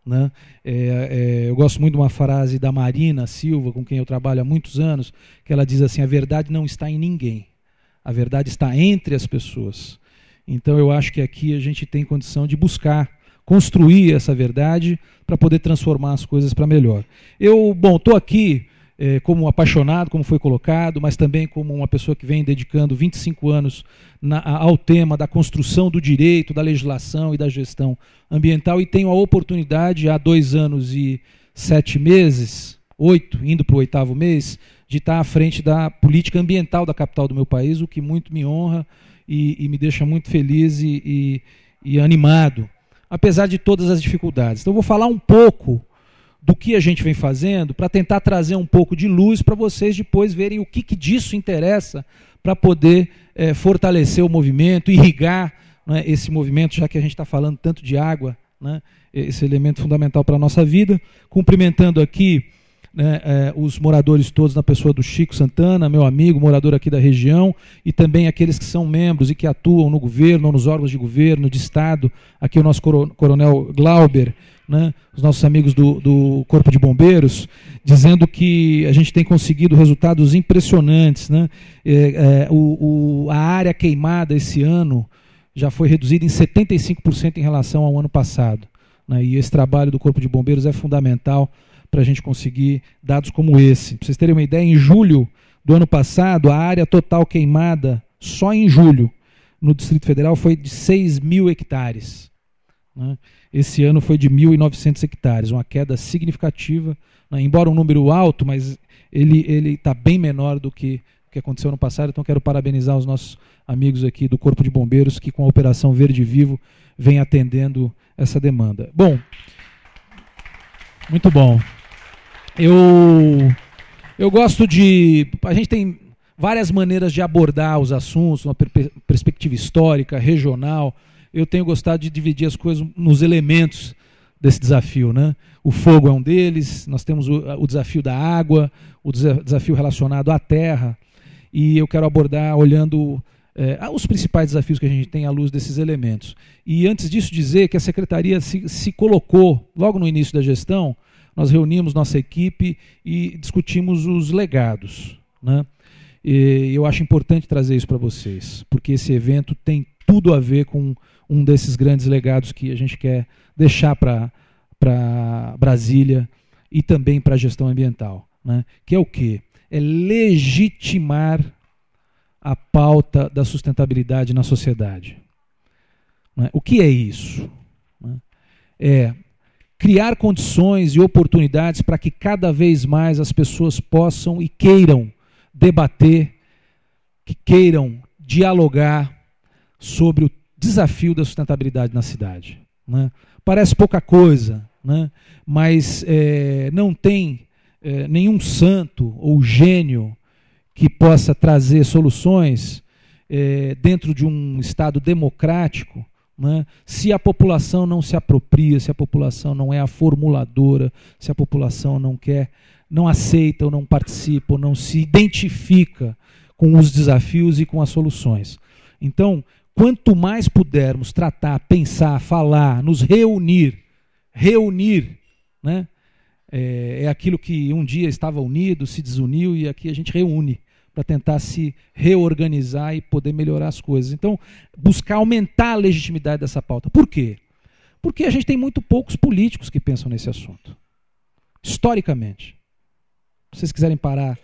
né? Eu gosto muito de uma frase da Marina Silva, com quem eu trabalho há muitos anos, que ela diz assim: a verdade não está em ninguém, a verdade está entre as pessoas. Então eu acho que aqui a gente tem condição de buscar construir essa verdade para poder transformar as coisas para melhor. Eu estou aqui como apaixonado, como foi colocado, mas também como uma pessoa que vem dedicando 25 anos ao tema da construção do direito, da legislação e da gestão ambiental, e tenho a oportunidade, há 2 anos e 7 meses, 8, indo para o 8º mês, de estar à frente da política ambiental da capital do meu país, o que muito me honra e me deixa muito feliz e animado, apesar de todas as dificuldades. Então, eu vou falar um pouco do que a gente vem fazendo, para tentar trazer um pouco de luz para vocês depois verem o que disso interessa para poder fortalecer o movimento, irrigar, né, esse movimento, já que a gente está falando tanto de água, né, esse elemento fundamental para a nossa vida. Cumprimentando aqui, né, os moradores todos, na pessoa do Chico Santana, meu amigo, morador aqui da região, e também aqueles que são membros e que atuam no governo, ou nos órgãos de governo, de Estado, aqui o nosso coronel Glauber, né, os nossos amigos do Corpo de Bombeiros, dizendo que a gente tem conseguido resultados impressionantes, né? A área queimada esse ano já foi reduzida em 75% em relação ao ano passado, né? E esse trabalho do Corpo de Bombeiros é fundamental para a gente conseguir dados como esse. Para vocês terem uma ideia, em julho do ano passado, a área total queimada, só em julho, no Distrito Federal, foi de 6.000 hectares. Né? Esse ano foi de 1.900 hectares, uma queda significativa, né? Embora um número alto, mas ele está bem menor do que o que aconteceu no passado. Então quero parabenizar os nossos amigos aqui do Corpo de Bombeiros, que com a Operação Verde Vivo vem atendendo essa demanda. Bom, muito bom. Eu gosto de... A gente tem várias maneiras de abordar os assuntos, uma perspectiva histórica, regional. Eu tenho gostado de dividir as coisas nos elementos desse desafio, né? O fogo é um deles, nós temos o desafio da água, o desafio relacionado à terra, e eu quero abordar olhando os principais desafios que a gente tem à luz desses elementos. E antes disso dizer que a Secretaria se colocou, logo no início da gestão, nós reunimos nossa equipe e discutimos os legados, né? E eu acho importante trazer isso para vocês, porque esse evento tem tudo a ver com um desses grandes legados que a gente quer deixar para Brasília e também para a gestão ambiental, né? Que é o quê? É legitimar a pauta da sustentabilidade na sociedade. Né? O que é isso? Né? É criar condições e oportunidades para que cada vez mais as pessoas possam e queiram debater, que queiram dialogar sobre o desafio da sustentabilidade na cidade. Né? Parece pouca coisa, né? Mas não tem nenhum santo ou gênio que possa trazer soluções dentro de um Estado democrático, né? Se a população não se apropria, se a população não é a formuladora, se a população não aceita ou não participa ou não se identifica com os desafios e com as soluções. Então, quanto mais pudermos tratar, pensar, falar, nos reunir, né? É aquilo que um dia estava unido, se desuniu, e aqui a gente reúne para tentar se reorganizar e poder melhorar as coisas. Então, buscar aumentar a legitimidade dessa pauta. Por quê? Porque a gente tem muito poucos políticos que pensam nesse assunto. Historicamente. Se vocês quiserem parar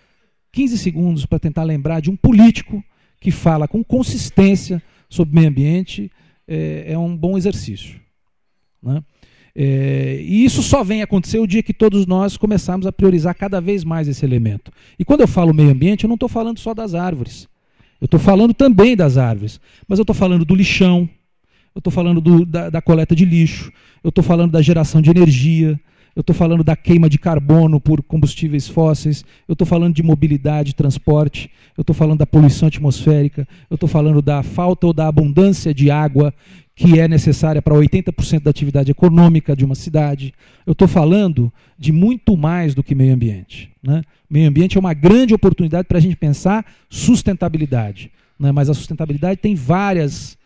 15 segundos para tentar lembrar de um político que fala com consistência sobre meio ambiente, é um bom exercício. Né? E isso só vem acontecer o dia que todos nós começarmos a priorizar cada vez mais esse elemento. E quando eu falo meio ambiente, eu não estou falando só das árvores. Eu estou falando também das árvores. Mas eu estou falando do lixão, eu estou falando da coleta de lixo, eu estou falando da geração de energia, eu estou falando da queima de carbono por combustíveis fósseis, eu estou falando de mobilidade, transporte, eu estou falando da poluição atmosférica, eu estou falando da falta ou da abundância de água que é necessária para 80% da atividade econômica de uma cidade. Eu estou falando de muito mais do que meio ambiente. Né? Meio ambiente é uma grande oportunidade para a gente pensar sustentabilidade. Né? Mas a sustentabilidade tem várias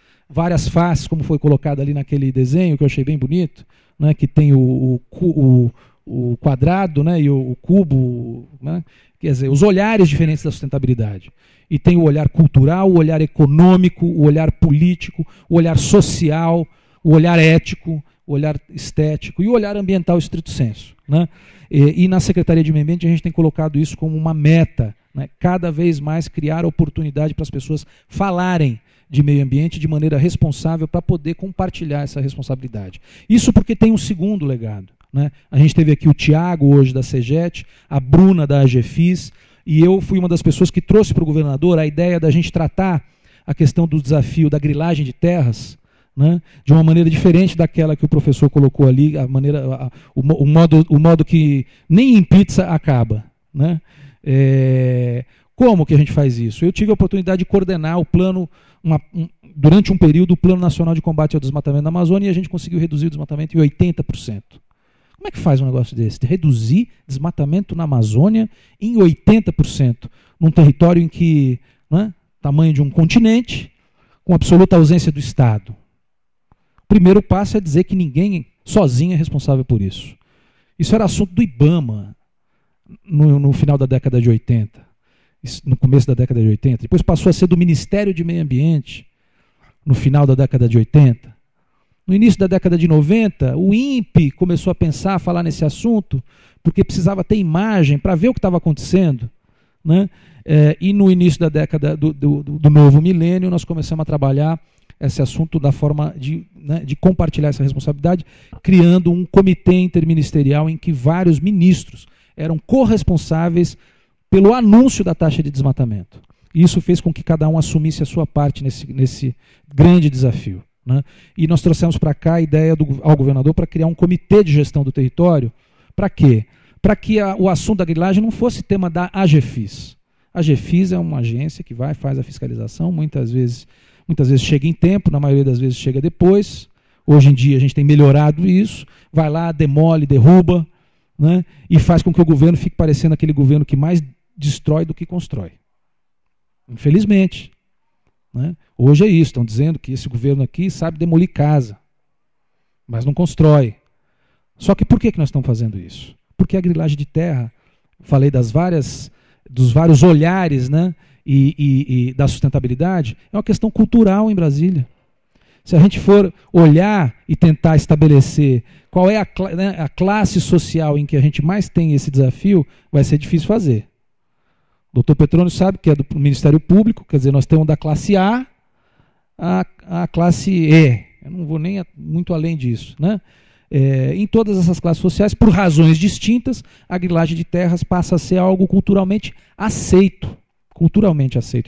faces, como foi colocado ali naquele desenho, que eu achei bem bonito, né? Que tem o quadrado, né? E o cubo, né? Quer dizer, os olhares diferentes da sustentabilidade. E tem o olhar cultural, o olhar econômico, o olhar político, o olhar social, o olhar ético, o olhar estético e o olhar ambiental estrito senso. Né? E na Secretaria de Meio Ambiente a gente tem colocado isso como uma meta, né? Cada vez mais criar oportunidade para as pessoas falarem de meio ambiente de maneira responsável para poder compartilhar essa responsabilidade. Isso porque tem um segundo legado. Né? A gente teve aqui o Tiago hoje da CEGET, a Bruna da AGFIS, e eu fui uma das pessoas que trouxe para o governador a ideia da gente tratar a questão do desafio da grilagem de terras, né, de uma maneira diferente daquela que o professor colocou ali, o modo que nem em pizza acaba, né? Como que a gente faz isso? Eu tive a oportunidade de coordenar o plano, durante um período, o Plano Nacional de Combate ao Desmatamento da Amazônia, e a gente conseguiu reduzir o desmatamento em 80%. Como é que faz um negócio desse? De reduzir desmatamento na Amazônia em 80%, num território em que, né, tamanho de um continente, com absoluta ausência do Estado. O primeiro passo é dizer que ninguém sozinho é responsável por isso. Isso era assunto do IBAMA no final da década de 80, no começo da década de 80. Depois passou a ser do Ministério de Meio Ambiente, no final da década de 80. No início da década de 90, o INPE começou a pensar, a falar nesse assunto, porque precisava ter imagem para ver o que estava acontecendo, né? E no início da década do novo milênio, nós começamos a trabalhar esse assunto da forma de compartilhar essa responsabilidade, criando um comitê interministerial em que vários ministros eram corresponsáveis pelo anúncio da taxa de desmatamento. E isso fez com que cada um assumisse a sua parte nesse grande desafio, né? E nós trouxemos para cá a ideia ao governador para criar um comitê de gestão do território. Para quê? Para que o assunto da grilagem não fosse tema da AGFIS. A AGFIS é uma agência que faz a fiscalização, muitas vezes chega em tempo, na maioria das vezes chega depois. Hoje em dia a gente tem melhorado isso, vai lá, demole, derruba, né? E faz com que o governo fique parecendo aquele governo que mais destrói do que constrói. Infelizmente, né? Hoje é isso, estão dizendo que esse governo aqui sabe demolir casa, mas não constrói. Só que por que nós estamos fazendo isso? Porque a grilagem de terra, falei dos vários olhares, né, e da sustentabilidade, é uma questão cultural em Brasília. Se a gente for olhar e tentar estabelecer qual é a classe social em que a gente mais tem esse desafio, vai ser difícil fazer. O doutor Petrônio sabe que é do Ministério Público, quer dizer, nós temos da classe A à classe E. Eu não vou nem muito além disso, né? Em todas essas classes sociais, por razões distintas, a grilagem de terras passa a ser algo culturalmente aceito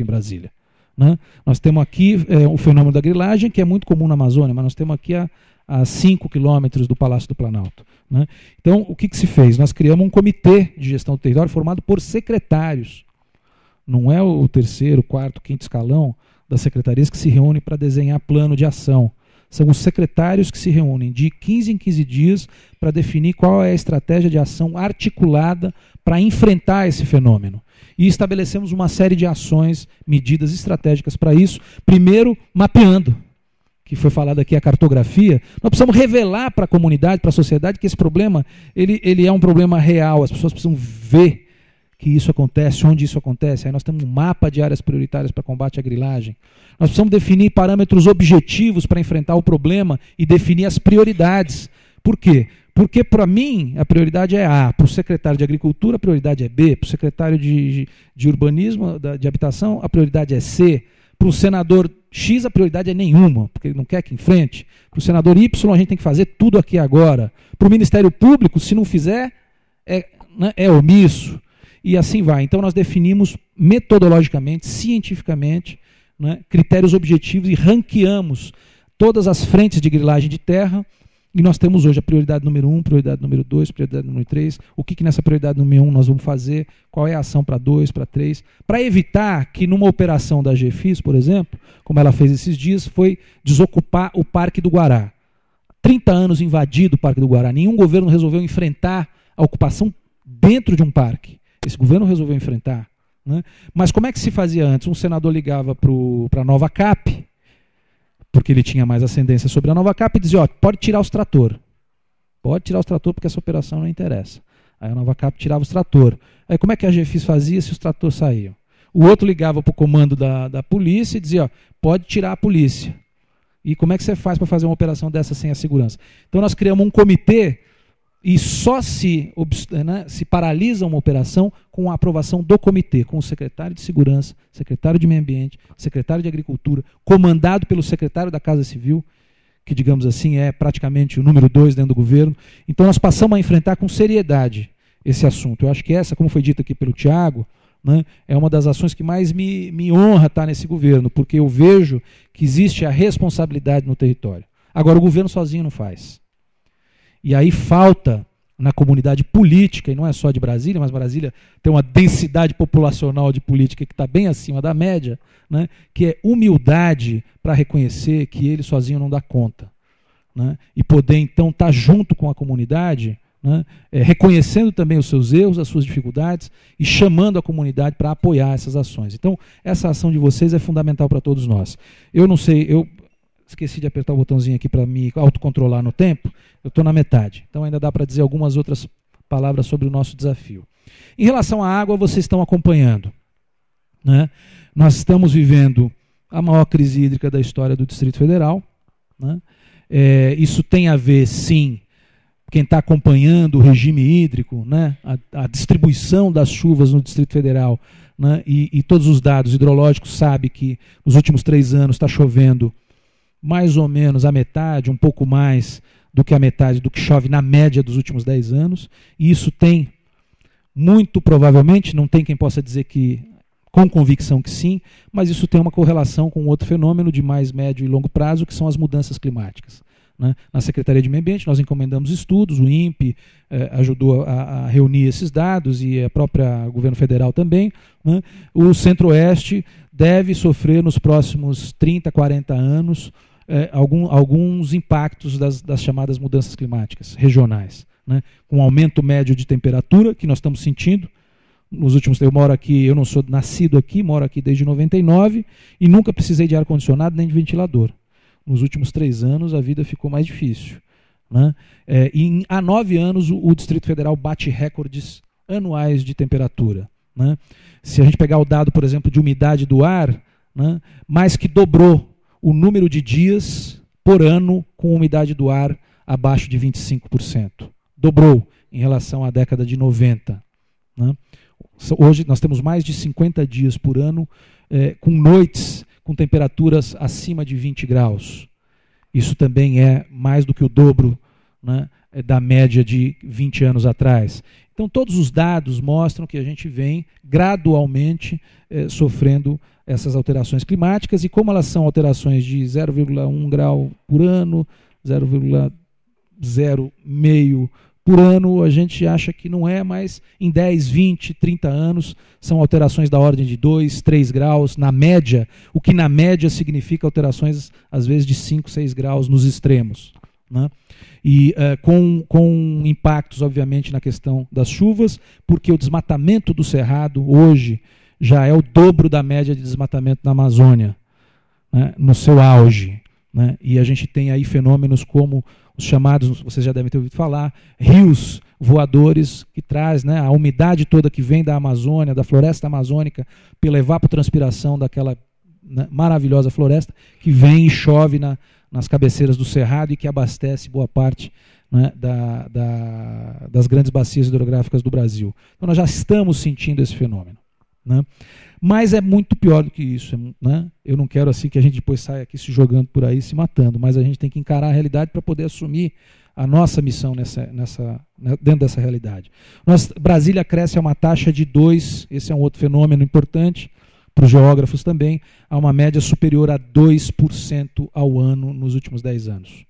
em Brasília, né? Nós temos aqui o fenômeno da grilagem, que é muito comum na Amazônia, mas nós temos aqui a 5 quilômetros do Palácio do Planalto, né? Então, o que se fez? Nós criamos um comitê de gestão do território formado por secretários. Não é o terceiro, quarto, quinto escalão das secretarias que se reúnem para desenhar plano de ação. São os secretários que se reúnem de 15 em 15 dias para definir qual é a estratégia de ação articulada para enfrentar esse fenômeno. E estabelecemos uma série de ações, medidas estratégicas para isso. Primeiro, mapeando, que foi falado aqui, a cartografia. Nós precisamos revelar para a comunidade, para a sociedade, que esse problema ele é um problema real. As pessoas precisam ver que isso acontece, onde isso acontece. Aí nós temos um mapa de áreas prioritárias para combate à grilagem. Nós precisamos definir parâmetros objetivos para enfrentar o problema e definir as prioridades. Por quê? Porque, para mim, a prioridade é A. Para o secretário de Agricultura, a prioridade é B. Para o secretário de Urbanismo, de Habitação, a prioridade é C. Para o senador X, a prioridade é nenhuma, porque ele não quer que enfrente. Para o senador Y, a gente tem que fazer tudo aqui agora. Para o Ministério Público, se não fizer, é omisso. E assim vai. Então nós definimos metodologicamente, cientificamente, né, critérios objetivos e ranqueamos todas as frentes de grilagem de terra. E nós temos hoje a prioridade número 1, prioridade número 2, prioridade número 3. O que nessa prioridade número 1 nós vamos fazer? Qual é a ação para 2, para 3? Para evitar que numa operação da GFIS, por exemplo, como ela fez esses dias, foi desocupar o Parque do Guará. 30 anos invadido o Parque do Guará. Nenhum governo resolveu enfrentar a ocupação dentro de um parque. Esse governo resolveu enfrentar, né? Mas como é que se fazia antes? Um senador ligava para a Nova Cap, porque ele tinha mais ascendência sobre a Nova Cap, e dizia, pode tirar os trator. Pode tirar os trator porque essa operação não interessa. Aí a Nova Cap tirava os trator. Aí como é que a GFIS fazia se os tratores saíam? O outro ligava para o comando da polícia e dizia, pode tirar a polícia. E como é que você faz para fazer uma operação dessa sem a segurança? Então nós criamos um comitê e só se paralisa uma operação com a aprovação do comitê, com o secretário de Segurança, secretário de Meio Ambiente, secretário de Agricultura, comandado pelo secretário da Casa Civil, que, digamos assim, é praticamente o número 2 dentro do governo. Então nós passamos a enfrentar com seriedade esse assunto. Eu acho que essa, como foi dito aqui pelo Tiago, né, é uma das ações que mais me honra estar nesse governo, porque eu vejo que existe a responsabilidade no território. Agora, o governo sozinho não faz. E aí falta na comunidade política, e não é só de Brasília, mas Brasília tem uma densidade populacional de política que está bem acima da média, né, que é humildade para reconhecer que ele sozinho não dá conta. Né, e poder, então, estar junto com a comunidade, né, reconhecendo também os seus erros, as suas dificuldades e chamando a comunidade para apoiar essas ações. Então, essa ação de vocês é fundamental para todos nós. Eu não sei, eu esqueci de apertar o botãozinho aqui para me autocontrolar no tempo, eu estou na metade. Então ainda dá para dizer algumas outras palavras sobre o nosso desafio. Em relação à água, vocês estão acompanhando. Né? Nós estamos vivendo a maior crise hídrica da história do Distrito Federal. Né? Isso tem a ver, sim, quem está acompanhando o regime hídrico, né? a distribuição das chuvas no Distrito Federal, né? e todos os dados hidrológicos sabe que nos últimos 3 anos está chovendo mais ou menos a metade, um pouco mais do que a metade do que chove na média dos últimos 10 anos. E isso tem, muito provavelmente, não tem quem possa dizer que com convicção que sim, mas isso tem uma correlação com outro fenômeno de mais médio e longo prazo, que são as mudanças climáticas. Né? Na Secretaria de Meio Ambiente nós encomendamos estudos, o INPE ajudou a reunir esses dados e a própria governo federal também. Né? O Centro-Oeste deve sofrer nos próximos 30, 40 anos alguns impactos das chamadas mudanças climáticas regionais, né? Com um aumento médio de temperatura que nós estamos sentindo. Nos últimos, eu moro aqui, eu não sou nascido aqui, moro aqui desde 99 e nunca precisei de ar-condicionado nem de ventilador. Nos últimos 3 anos a vida ficou mais difícil. Né? E há 9 anos o Distrito Federal bate recordes anuais de temperatura. Né? Se a gente pegar o dado, por exemplo, de umidade do ar, né, mais que dobrou o número de dias por ano com umidade do ar abaixo de 25%. Dobrou em relação à década de 90. Né? Hoje nós temos mais de 50 dias por ano com noites com temperaturas acima de 20 graus. Isso também é mais do que o dobro, né, da média de 20 anos atrás. Então todos os dados mostram que a gente vem gradualmente sofrendo essas alterações climáticas, e como elas são alterações de 0,1 grau por ano, 0,05 por ano, a gente acha que não é, mas em 10, 20, 30 anos são alterações da ordem de 2, 3 graus na média, o que na média significa alterações às vezes de 5, 6 graus nos extremos. Né? E com impactos, obviamente, na questão das chuvas, porque o desmatamento do Cerrado hoje já é o dobro da média de desmatamento na Amazônia, né, no seu auge. Né? E a gente tem aí fenômenos como os chamados, vocês já devem ter ouvido falar, rios voadores, que traz, né, a umidade toda que vem da Amazônia, da floresta amazônica, pela evapotranspiração daquela, né, maravilhosa floresta, que vem e chove nas cabeceiras do Cerrado e que abastece boa parte, né, das grandes bacias hidrográficas do Brasil. Então nós já estamos sentindo esse fenômeno. Né? Mas é muito pior do que isso. Né? Eu não quero assim que a gente depois saia aqui se jogando por aí, se matando, mas a gente tem que encarar a realidade para poder assumir a nossa missão dentro dessa realidade. Brasília cresce a uma taxa de 2, esse é um outro fenômeno importante, para os geógrafos também, a uma média superior a 2% ao ano nos últimos 10 anos.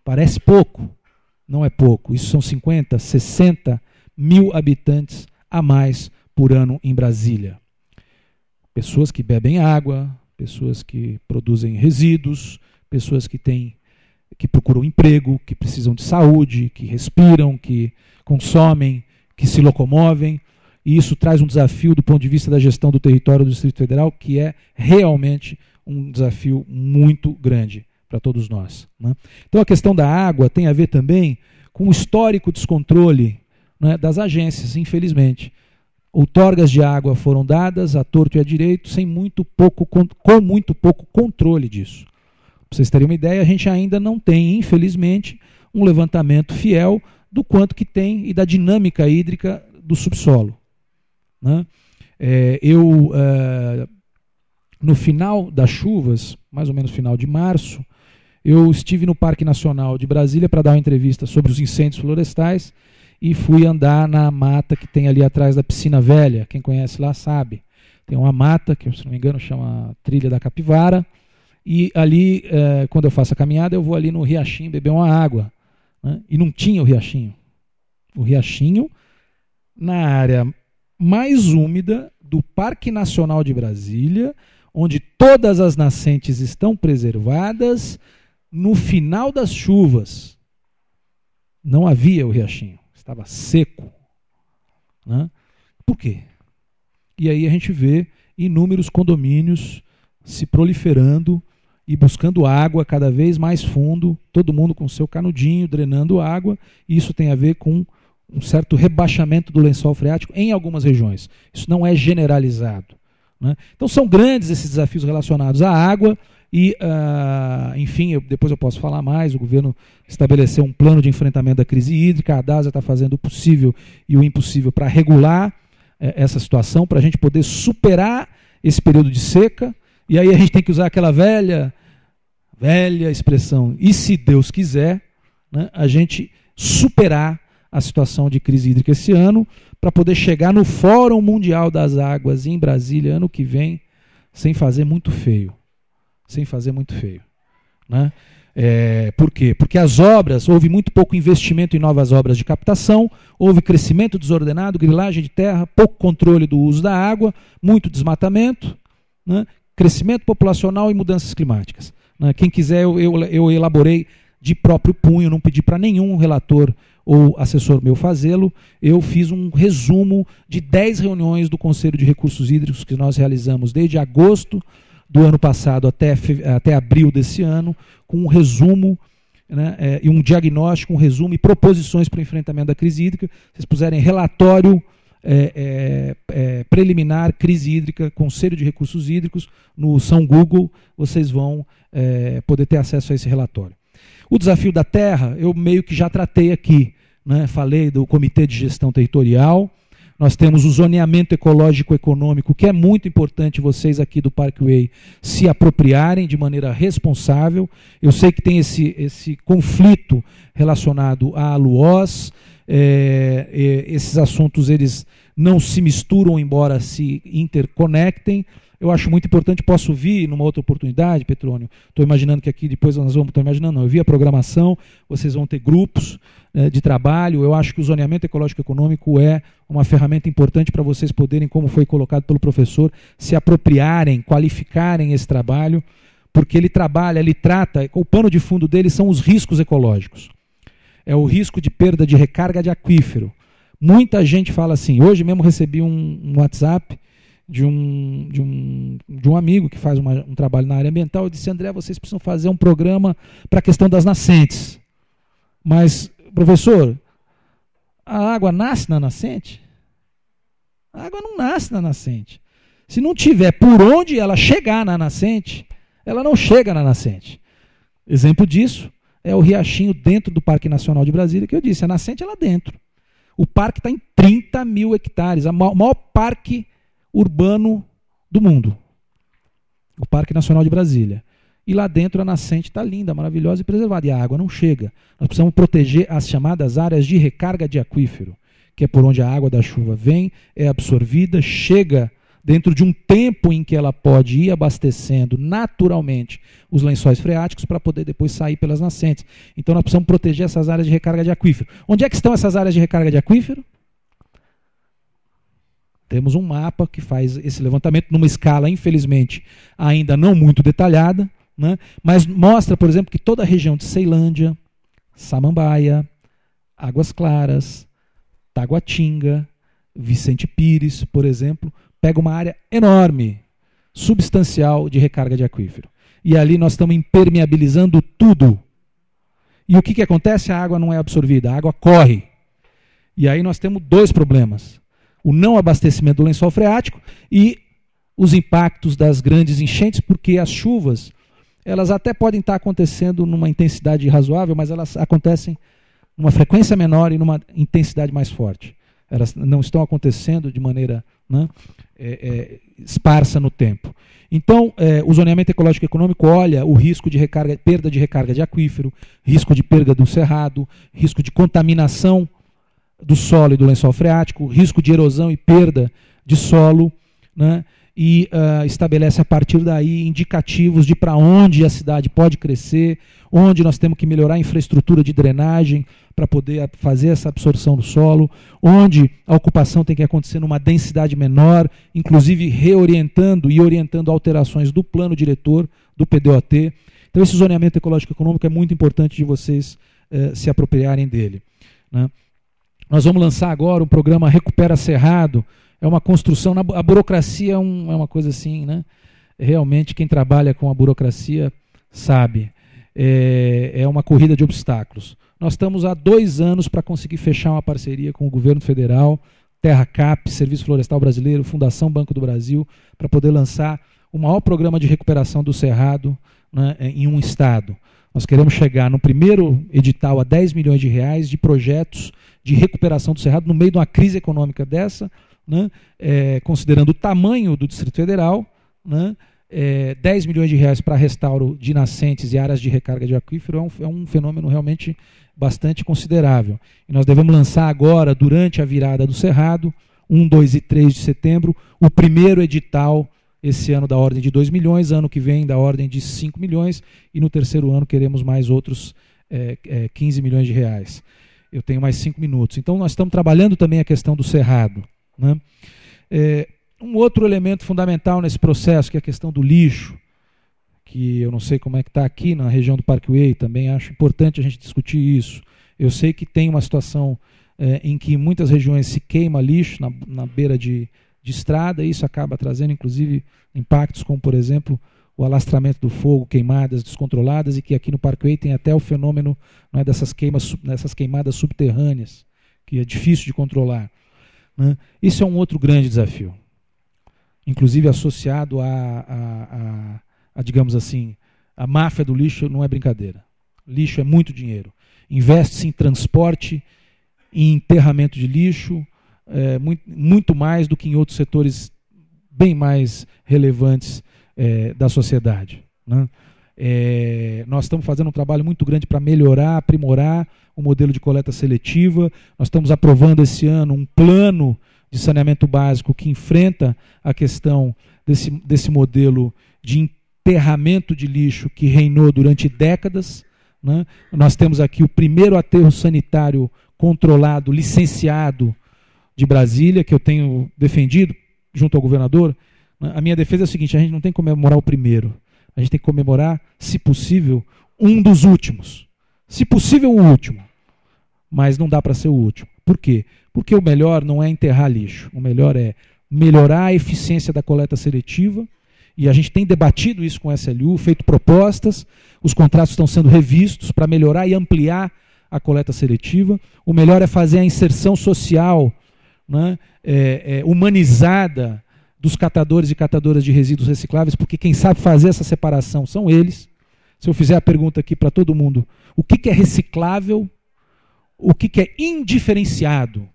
Parece pouco, não é pouco. Isso são 50, 60 mil habitantes a mais por ano em Brasília. Pessoas que bebem água, pessoas que produzem resíduos, pessoas que procuram emprego, que precisam de saúde, que respiram, que consomem, que se locomovem. E isso traz um desafio do ponto de vista da gestão do território do Distrito Federal, que é realmente um desafio muito grande para todos nós. Né? Então a questão da água tem a ver também com o histórico descontrole, né, das agências, infelizmente. Outorgas de água foram dadas à torto e à direito com muito pouco controle disso. Para vocês terem uma ideia, a gente ainda não tem, infelizmente, um levantamento fiel do quanto que tem e da dinâmica hídrica do subsolo. Né? No final das chuvas, mais ou menos final de março, eu estive no Parque Nacional de Brasília para dar uma entrevista sobre os incêndios florestais e fui andar na mata que tem ali atrás da Piscina Velha. Quem conhece lá sabe. Tem uma mata, que se não me engano chama Trilha da Capivara, e ali, quando eu faço a caminhada, eu vou ali no riachinho beber uma água, né? E não tinha o riachinho. O riachinho, na área mais úmida do Parque Nacional de Brasília, onde todas as nascentes estão preservadas, no final das chuvas. Não havia o riachinho, estava seco. Né? Por quê? E aí a gente vê inúmeros condomínios se proliferando e buscando água cada vez mais fundo, todo mundo com seu canudinho drenando água, e isso tem a ver com um certo rebaixamento do lençol freático em algumas regiões. Isso não é generalizado. Né? Então são grandes esses desafios relacionados à água e, enfim, depois eu posso falar mais, o governo estabeleceu um plano de enfrentamento da crise hídrica, a DASA está fazendo o possível e o impossível para regular essa situação, para a gente poder superar esse período de seca, e aí a gente tem que usar aquela velha expressão, e se Deus quiser, né, a gente superar a situação de crise hídrica esse ano, para poder chegar no Fórum Mundial das Águas em Brasília ano que vem, sem fazer muito feio. Sem fazer muito feio. Né? Por quê? Porque as obras, houve muito pouco investimento em novas obras de captação, houve crescimento desordenado, grilagem de terra, pouco controle do uso da água, muito desmatamento, né? Crescimento populacional e mudanças climáticas. Né? Quem quiser, eu elaborei de próprio punho, não pedi para nenhum relator ou assessor meu fazê-lo, eu fiz um resumo de 10 reuniões do Conselho de Recursos Hídricos que nós realizamos desde agosto do ano passado até abril desse ano, com um resumo, né, e um diagnóstico, um resumo e proposições para o enfrentamento da crise hídrica. Se vocês puserem relatório preliminar, crise hídrica, Conselho de Recursos Hídricos, no São Google, vocês vão poder ter acesso a esse relatório. O desafio da terra, eu meio que já tratei aqui, né? Falei do Comitê de Gestão Territorial, nós temos o zoneamento ecológico econômico, que é muito importante vocês aqui do Parkway se apropriarem de maneira responsável. Eu sei que tem esse conflito relacionado à LUOS, esses assuntos eles não se misturam, embora se interconectem. Eu acho muito importante, posso vir numa outra oportunidade, Petrônio, estou imaginando que aqui depois nós vamos, estou imaginando não, eu vi a programação, vocês vão ter grupos de trabalho, eu acho que o zoneamento ecológico econômico é uma ferramenta importante para vocês poderem, como foi colocado pelo professor, se apropriarem, qualificarem esse trabalho, porque ele trabalha, ele trata, o pano de fundo dele são os riscos ecológicos. É o risco de perda de recarga de aquífero. Muita gente fala assim, hoje mesmo recebi um WhatsApp de um amigo que faz um trabalho na área ambiental, eu disse, André, vocês precisam fazer um programa para a questão das nascentes. Mas, professor, a água nasce na nascente? A água não nasce na nascente. Se não tiver por onde ela chegar na nascente, ela não chega na nascente. Exemplo disso é o riachinho dentro do Parque Nacional de Brasília, que eu disse, a nascente é lá dentro. O parque está em 30 mil hectares, o maior parque urbano do mundo, o Parque Nacional de Brasília. E lá dentro a nascente está linda, maravilhosa e preservada, e a água não chega. Nós precisamos proteger as chamadas áreas de recarga de aquífero, que é por onde a água da chuva vem, é absorvida, chega dentro de um tempo em que ela pode ir abastecendo naturalmente os lençóis freáticos para poder depois sair pelas nascentes. Então nós precisamos proteger essas áreas de recarga de aquífero. Onde é que estão essas áreas de recarga de aquífero? Temos um mapa que faz esse levantamento numa escala, infelizmente, ainda não muito detalhada, né? Mas mostra, por exemplo, que toda a região de Ceilândia, Samambaia, Águas Claras, Taguatinga, Vicente Pires, por exemplo, pega uma área enorme, substancial de recarga de aquífero. E ali nós estamos impermeabilizando tudo. E o que acontece? A água não é absorvida, a água corre. E aí nós temos dois problemas. O não abastecimento do lençol freático e os impactos das grandes enchentes, porque as chuvas, elas até podem estar acontecendo numa intensidade razoável, mas elas acontecem numa frequência menor e numa intensidade mais forte. Elas não estão acontecendo de maneira, né, esparsa no tempo. Então, o zoneamento ecológico econômico olha o risco de perda de recarga de aquífero, risco de perda do cerrado, risco de contaminação do solo e do lençol freático, risco de erosão e perda de solo, né? E estabelece a partir daí indicativos de para onde a cidade pode crescer, onde nós temos que melhorar a infraestrutura de drenagem para poder fazer essa absorção do solo, onde a ocupação tem que acontecer numa densidade menor, inclusive reorientando e orientando alterações do plano diretor do PDOT. Então esse zoneamento ecológico econômico é muito importante de vocês se apropriarem dele, né? Nós vamos lançar agora um programa Recupera Cerrado. É uma construção, a burocracia é uma coisa assim, né? Realmente quem trabalha com a burocracia sabe. É uma corrida de obstáculos. Nós estamos há 2 anos para conseguir fechar uma parceria com o governo federal, Terra Cap, Serviço Florestal Brasileiro, Fundação Banco do Brasil, para poder lançar o maior programa de recuperação do Cerrado, né, em um estado. Nós queremos chegar no primeiro edital a 10 milhões de reais de projetos de recuperação do Cerrado no meio de uma crise econômica dessa, né, considerando o tamanho do Distrito Federal, né, 10 milhões de reais para restauro de nascentes e áreas de recarga de aquífero é um fenômeno realmente bastante considerável. E nós devemos lançar agora, durante a virada do Cerrado, 1, 2 e 3 de setembro, o primeiro edital, esse ano da ordem de 2 milhões, ano que vem da ordem de 5 milhões, e no terceiro ano queremos mais outros 15 milhões de reais. Eu tenho mais 5 minutos. Então nós estamos trabalhando também a questão do Cerrado, né? Um outro elemento fundamental nesse processo, que é a questão do lixo, que eu não sei como é que está aqui na região do Parkway, também acho importante a gente discutir isso. Eu sei que tem uma situação em que em muitas regiões se queima lixo na beira de estrada, e isso acaba trazendo, inclusive, impactos como, por exemplo, o alastramento do fogo, queimadas descontroladas, e que aqui no Parkway tem até o fenômeno, não é, dessas queimadas subterrâneas, que é difícil de controlar, né? Isso é um outro grande desafio, inclusive associado a, digamos assim, a máfia do lixo. Não é brincadeira. Lixo é muito dinheiro. Investe-se em transporte, em enterramento de lixo, muito mais do que em outros setores bem mais relevantes da sociedade, né? Nós estamos fazendo um trabalho muito grande para melhorar, aprimorar o modelo de coleta seletiva. Nós estamos aprovando esse ano um plano de saneamento básico que enfrenta a questão desse modelo de enterramento de lixo que reinou durante décadas, né? Nós temos aqui o primeiro aterro sanitário controlado, licenciado de Brasília, que eu tenho defendido junto ao governador. A minha defesa é a seguinte: a gente não tem que comemorar o primeiro, a gente tem que comemorar, se possível, um dos últimos. Se possível, o último. Mas não dá para ser o último. Por quê? Porque o melhor não é enterrar lixo. O melhor é melhorar a eficiência da coleta seletiva, e a gente tem debatido isso com a SLU, feito propostas, os contratos estão sendo revistos para melhorar e ampliar a coleta seletiva. O melhor é fazer a inserção social, né, humanizada dos catadores e catadoras de resíduos recicláveis, porque quem sabe fazer essa separação são eles. Se eu fizer a pergunta aqui para todo mundo, o que é reciclável, o que é indiferenciado,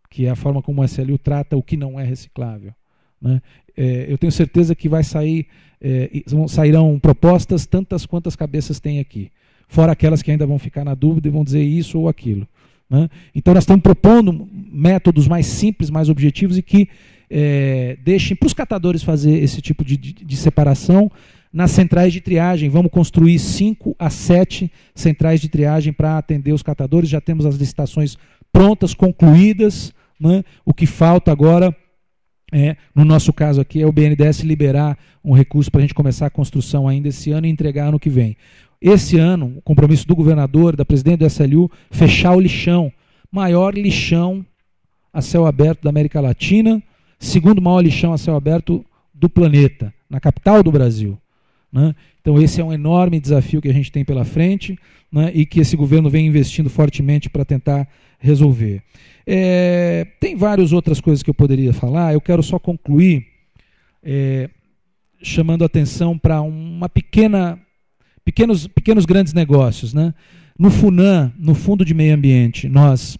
que é a forma como o SLU trata o que não é reciclável, né? Eu tenho certeza que sairão propostas tantas quantas cabeças tem aqui, fora aquelas que ainda vão ficar na dúvida e vão dizer isso ou aquilo, né? Então nós estamos propondo métodos mais simples, mais objetivos, e que deixem para os catadores fazer esse tipo de separação nas centrais de triagem. Vamos construir 5 a 7 centrais de triagem para atender os catadores. Já temos as licitações prontas, concluídas, né? O que falta agora, no nosso caso aqui, é o BNDES liberar um recurso para a gente começar a construção ainda esse ano e entregar ano que vem. Esse ano, o compromisso do governador, da presidente do SLU, fechar o lixão. Maior lixão a céu aberto da América Latina, segundo maior lixão a céu aberto do planeta, na capital do Brasil, né? Então esse é um enorme desafio que a gente tem pela frente, né, e que esse governo vem investindo fortemente para tentar resolver. Tem várias outras coisas que eu poderia falar. Eu quero só concluir chamando a atenção para pequenos grandes negócios, né? No FUNAM, no Fundo de Meio Ambiente, nós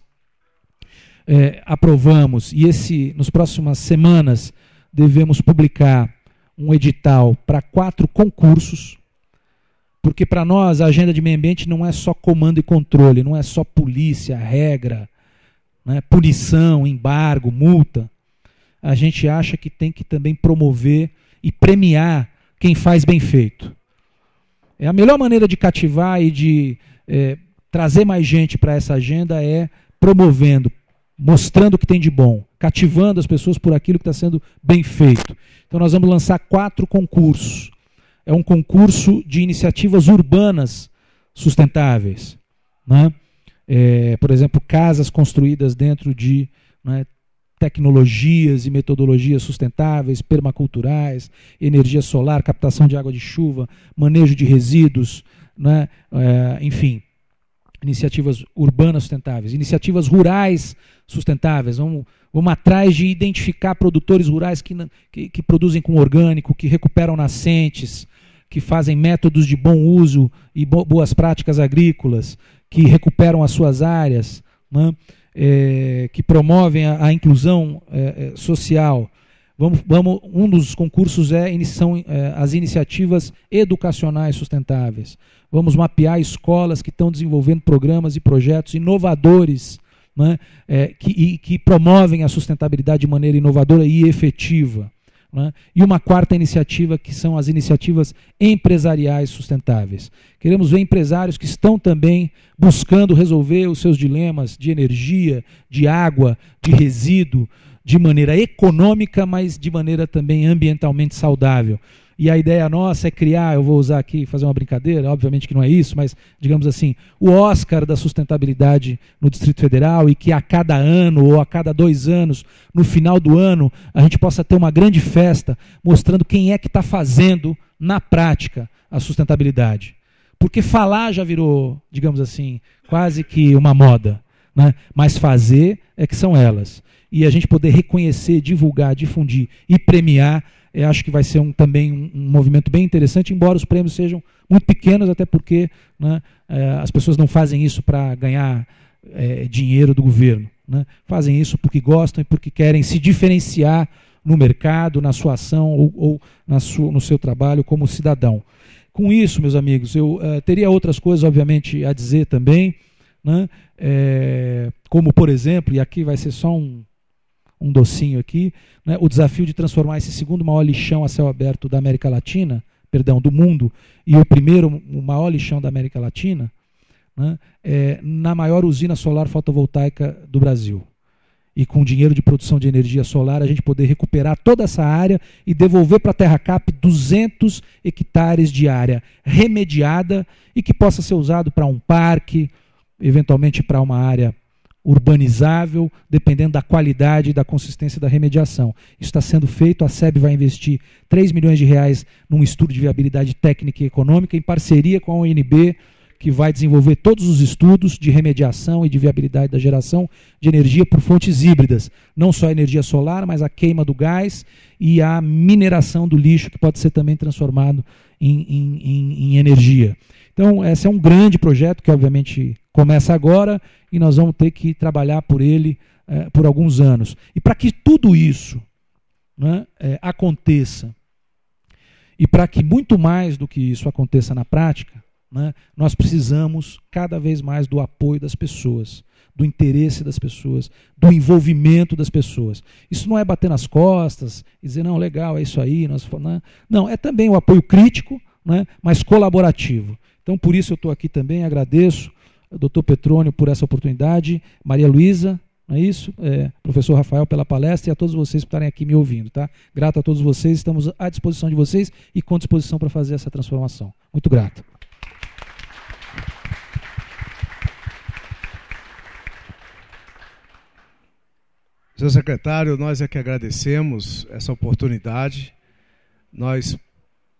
aprovamos, e nos próximas semanas devemos publicar um edital para 4 concursos, porque para nós a agenda de meio ambiente não é só comando e controle, não é só polícia, regra, né, punição, embargo, multa, a gente acha que tem que também promover e premiar quem faz bem feito. A melhor maneira de cativar e de trazer mais gente para essa agenda é promovendo, mostrando o que tem de bom, cativando as pessoas por aquilo que está sendo bem feito. Então nós vamos lançar 4 concursos. É um concurso de iniciativas urbanas sustentáveis, né? Por exemplo, casas construídas dentro de, né, tecnologias e metodologias sustentáveis, permaculturais, energia solar, captação de água de chuva, manejo de resíduos, né? Enfim, iniciativas urbanas sustentáveis, iniciativas rurais sustentáveis. Vamos atrás de identificar produtores rurais que produzem com orgânico, que recuperam nascentes, que fazem métodos de bom uso e boas práticas agrícolas, que recuperam as suas áreas, né? Que promovem a inclusão social. Um dos concursos são as iniciativas educacionais sustentáveis. Vamos mapear escolas que estão desenvolvendo programas e projetos inovadores, né, que promovem a sustentabilidade de maneira inovadora e efetiva. Né? E uma 4ª iniciativa, que são as iniciativas empresariais sustentáveis. Queremos ver empresários que estão também buscando resolver os seus dilemas de energia, de água, de resíduo, de maneira econômica, mas de maneira também ambientalmente saudável. E a ideia nossa é criar, eu vou usar aqui, fazer uma brincadeira, obviamente que não é isso, mas, digamos assim, o Oscar da sustentabilidade no Distrito Federal, e que a cada ano ou a cada 2 anos, no final do ano, a gente possa ter uma grande festa mostrando quem é que está fazendo na prática a sustentabilidade. Porque falar já virou, digamos assim, quase que uma moda, né? Mas fazer é que são elas. E a gente poder reconhecer, divulgar, difundir e premiar, eu acho que vai ser também um movimento bem interessante, embora os prêmios sejam muito pequenos, até porque, né, as pessoas não fazem isso para ganhar dinheiro do governo, né? Fazem isso porque gostam e porque querem se diferenciar no mercado, na sua ação ou no seu trabalho como cidadão. Com isso, meus amigos, eu teria outras coisas, obviamente, a dizer também, né? Como, por exemplo, e aqui vai ser só um docinho aqui, né, o desafio de transformar esse 2º maior lixão a céu aberto da América Latina, perdão, do mundo, e o maior lixão da América Latina, né, na maior usina solar fotovoltaica do Brasil. E com dinheiro de produção de energia solar, a gente poder recuperar toda essa área e devolver para a TerraCap 200 hectares de área remediada e que possa ser usado para um parque, eventualmente para uma área urbanizável, dependendo da qualidade e da consistência da remediação. Isso está sendo feito, a SEB vai investir R$3 milhões num estudo de viabilidade técnica e econômica, em parceria com a UNB, que vai desenvolver todos os estudos de remediação e de viabilidade da geração de energia por fontes híbridas. Não só a energia solar, mas a queima do gás e a mineração do lixo, que pode ser também transformado em energia. Então, esse é um grande projeto que, obviamente, começa agora e nós vamos ter que trabalhar por ele por alguns anos. E para que tudo isso, né, aconteça, e para que muito mais do que isso aconteça na prática, né, nós precisamos cada vez mais do apoio das pessoas, do interesse das pessoas, do envolvimento das pessoas. Isso não é bater nas costas e dizer, não, legal, é isso aí. Não, é também o apoio crítico, né, mas colaborativo. Então, por isso eu estou aqui também, agradeço ao doutor Petrônio por essa oportunidade, Maria Luísa, não é isso? Professor Rafael pela palestra, e a todos vocês por estarem aqui me ouvindo. Tá? Grato a todos vocês, estamos à disposição de vocês e com disposição para fazer essa transformação. Muito grato. Senhor secretário, nós é que agradecemos essa oportunidade. Nós, em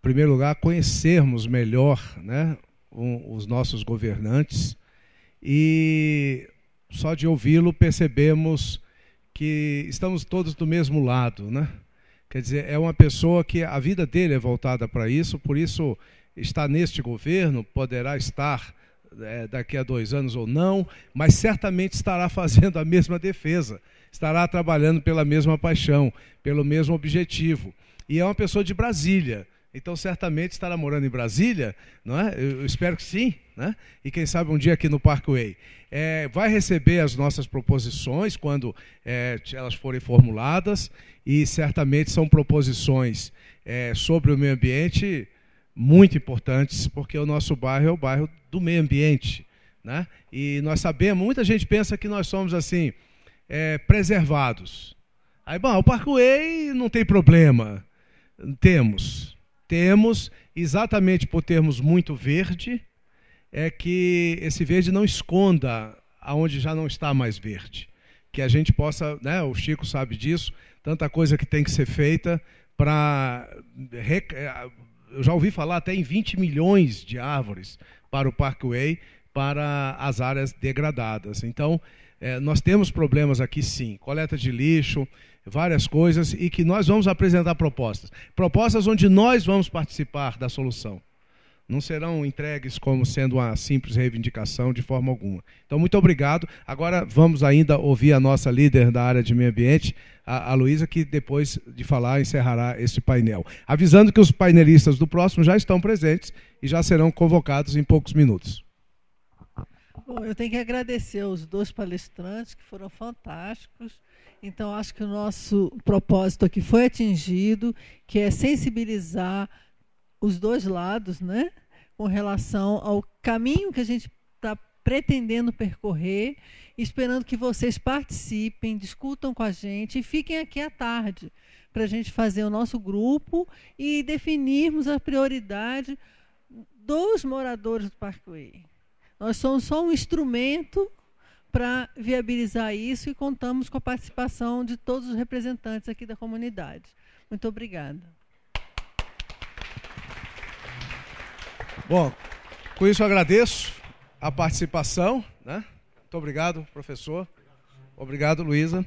primeiro lugar, conhecermos melhor, né, os nossos governantes, e só de ouvi-lo percebemos que estamos todos do mesmo lado, né? Quer dizer, é uma pessoa que a vida dele é voltada para isso, por isso está neste governo, poderá estar daqui a 2 anos ou não, mas certamente estará fazendo a mesma defesa, estará trabalhando pela mesma paixão, pelo mesmo objetivo. E é uma pessoa de Brasília. então certamente estará morando em Brasília, não é? Eu espero que sim, né? E quem sabe um dia aqui no Parkway. Vai receber as nossas proposições quando elas forem formuladas, e certamente são proposições sobre o meio ambiente muito importantes, porque o nosso bairro é o bairro do meio ambiente, né? E nós sabemos, muita gente pensa que nós somos assim, preservados. Aí, bom, o Parkway não tem problema. Temos exatamente por termos muito verde, que esse verde não esconda aonde já não está mais verde. Que a gente possa, né, o Chico sabe disso, tanta coisa que tem que ser feita para... Eu já ouvi falar até em 20 milhões de árvores para o Parkway, para as áreas degradadas. Então, nós temos problemas aqui sim, coleta de lixo, várias coisas, e que nós vamos apresentar propostas. Propostas onde nós vamos participar da solução. Não serão entregues como sendo uma simples reivindicação de forma alguma. Então, muito obrigado. Agora vamos ainda ouvir a nossa líder da área de meio ambiente, a Luísa, que depois de falar encerrará esse painel. Avisando que os painelistas do próximo já estão presentes e já serão convocados em poucos minutos. Bom, eu tenho que agradecer aos 2 palestrantes, que foram fantásticos. Então, acho que o nosso propósito aqui foi atingido, que é sensibilizar os 2 lados, né, com relação ao caminho que a gente está pretendendo percorrer, esperando que vocês participem, discutam com a gente e fiquem aqui à tarde para a gente fazer o nosso grupo e definirmos a prioridade dos moradores do Parkway. Nós somos só um instrumento para viabilizar isso e contamos com a participação de todos os representantes aqui da comunidade. Muito obrigada. Bom, com isso eu agradeço a participação, né? Muito obrigado, professor. Obrigado, Luísa.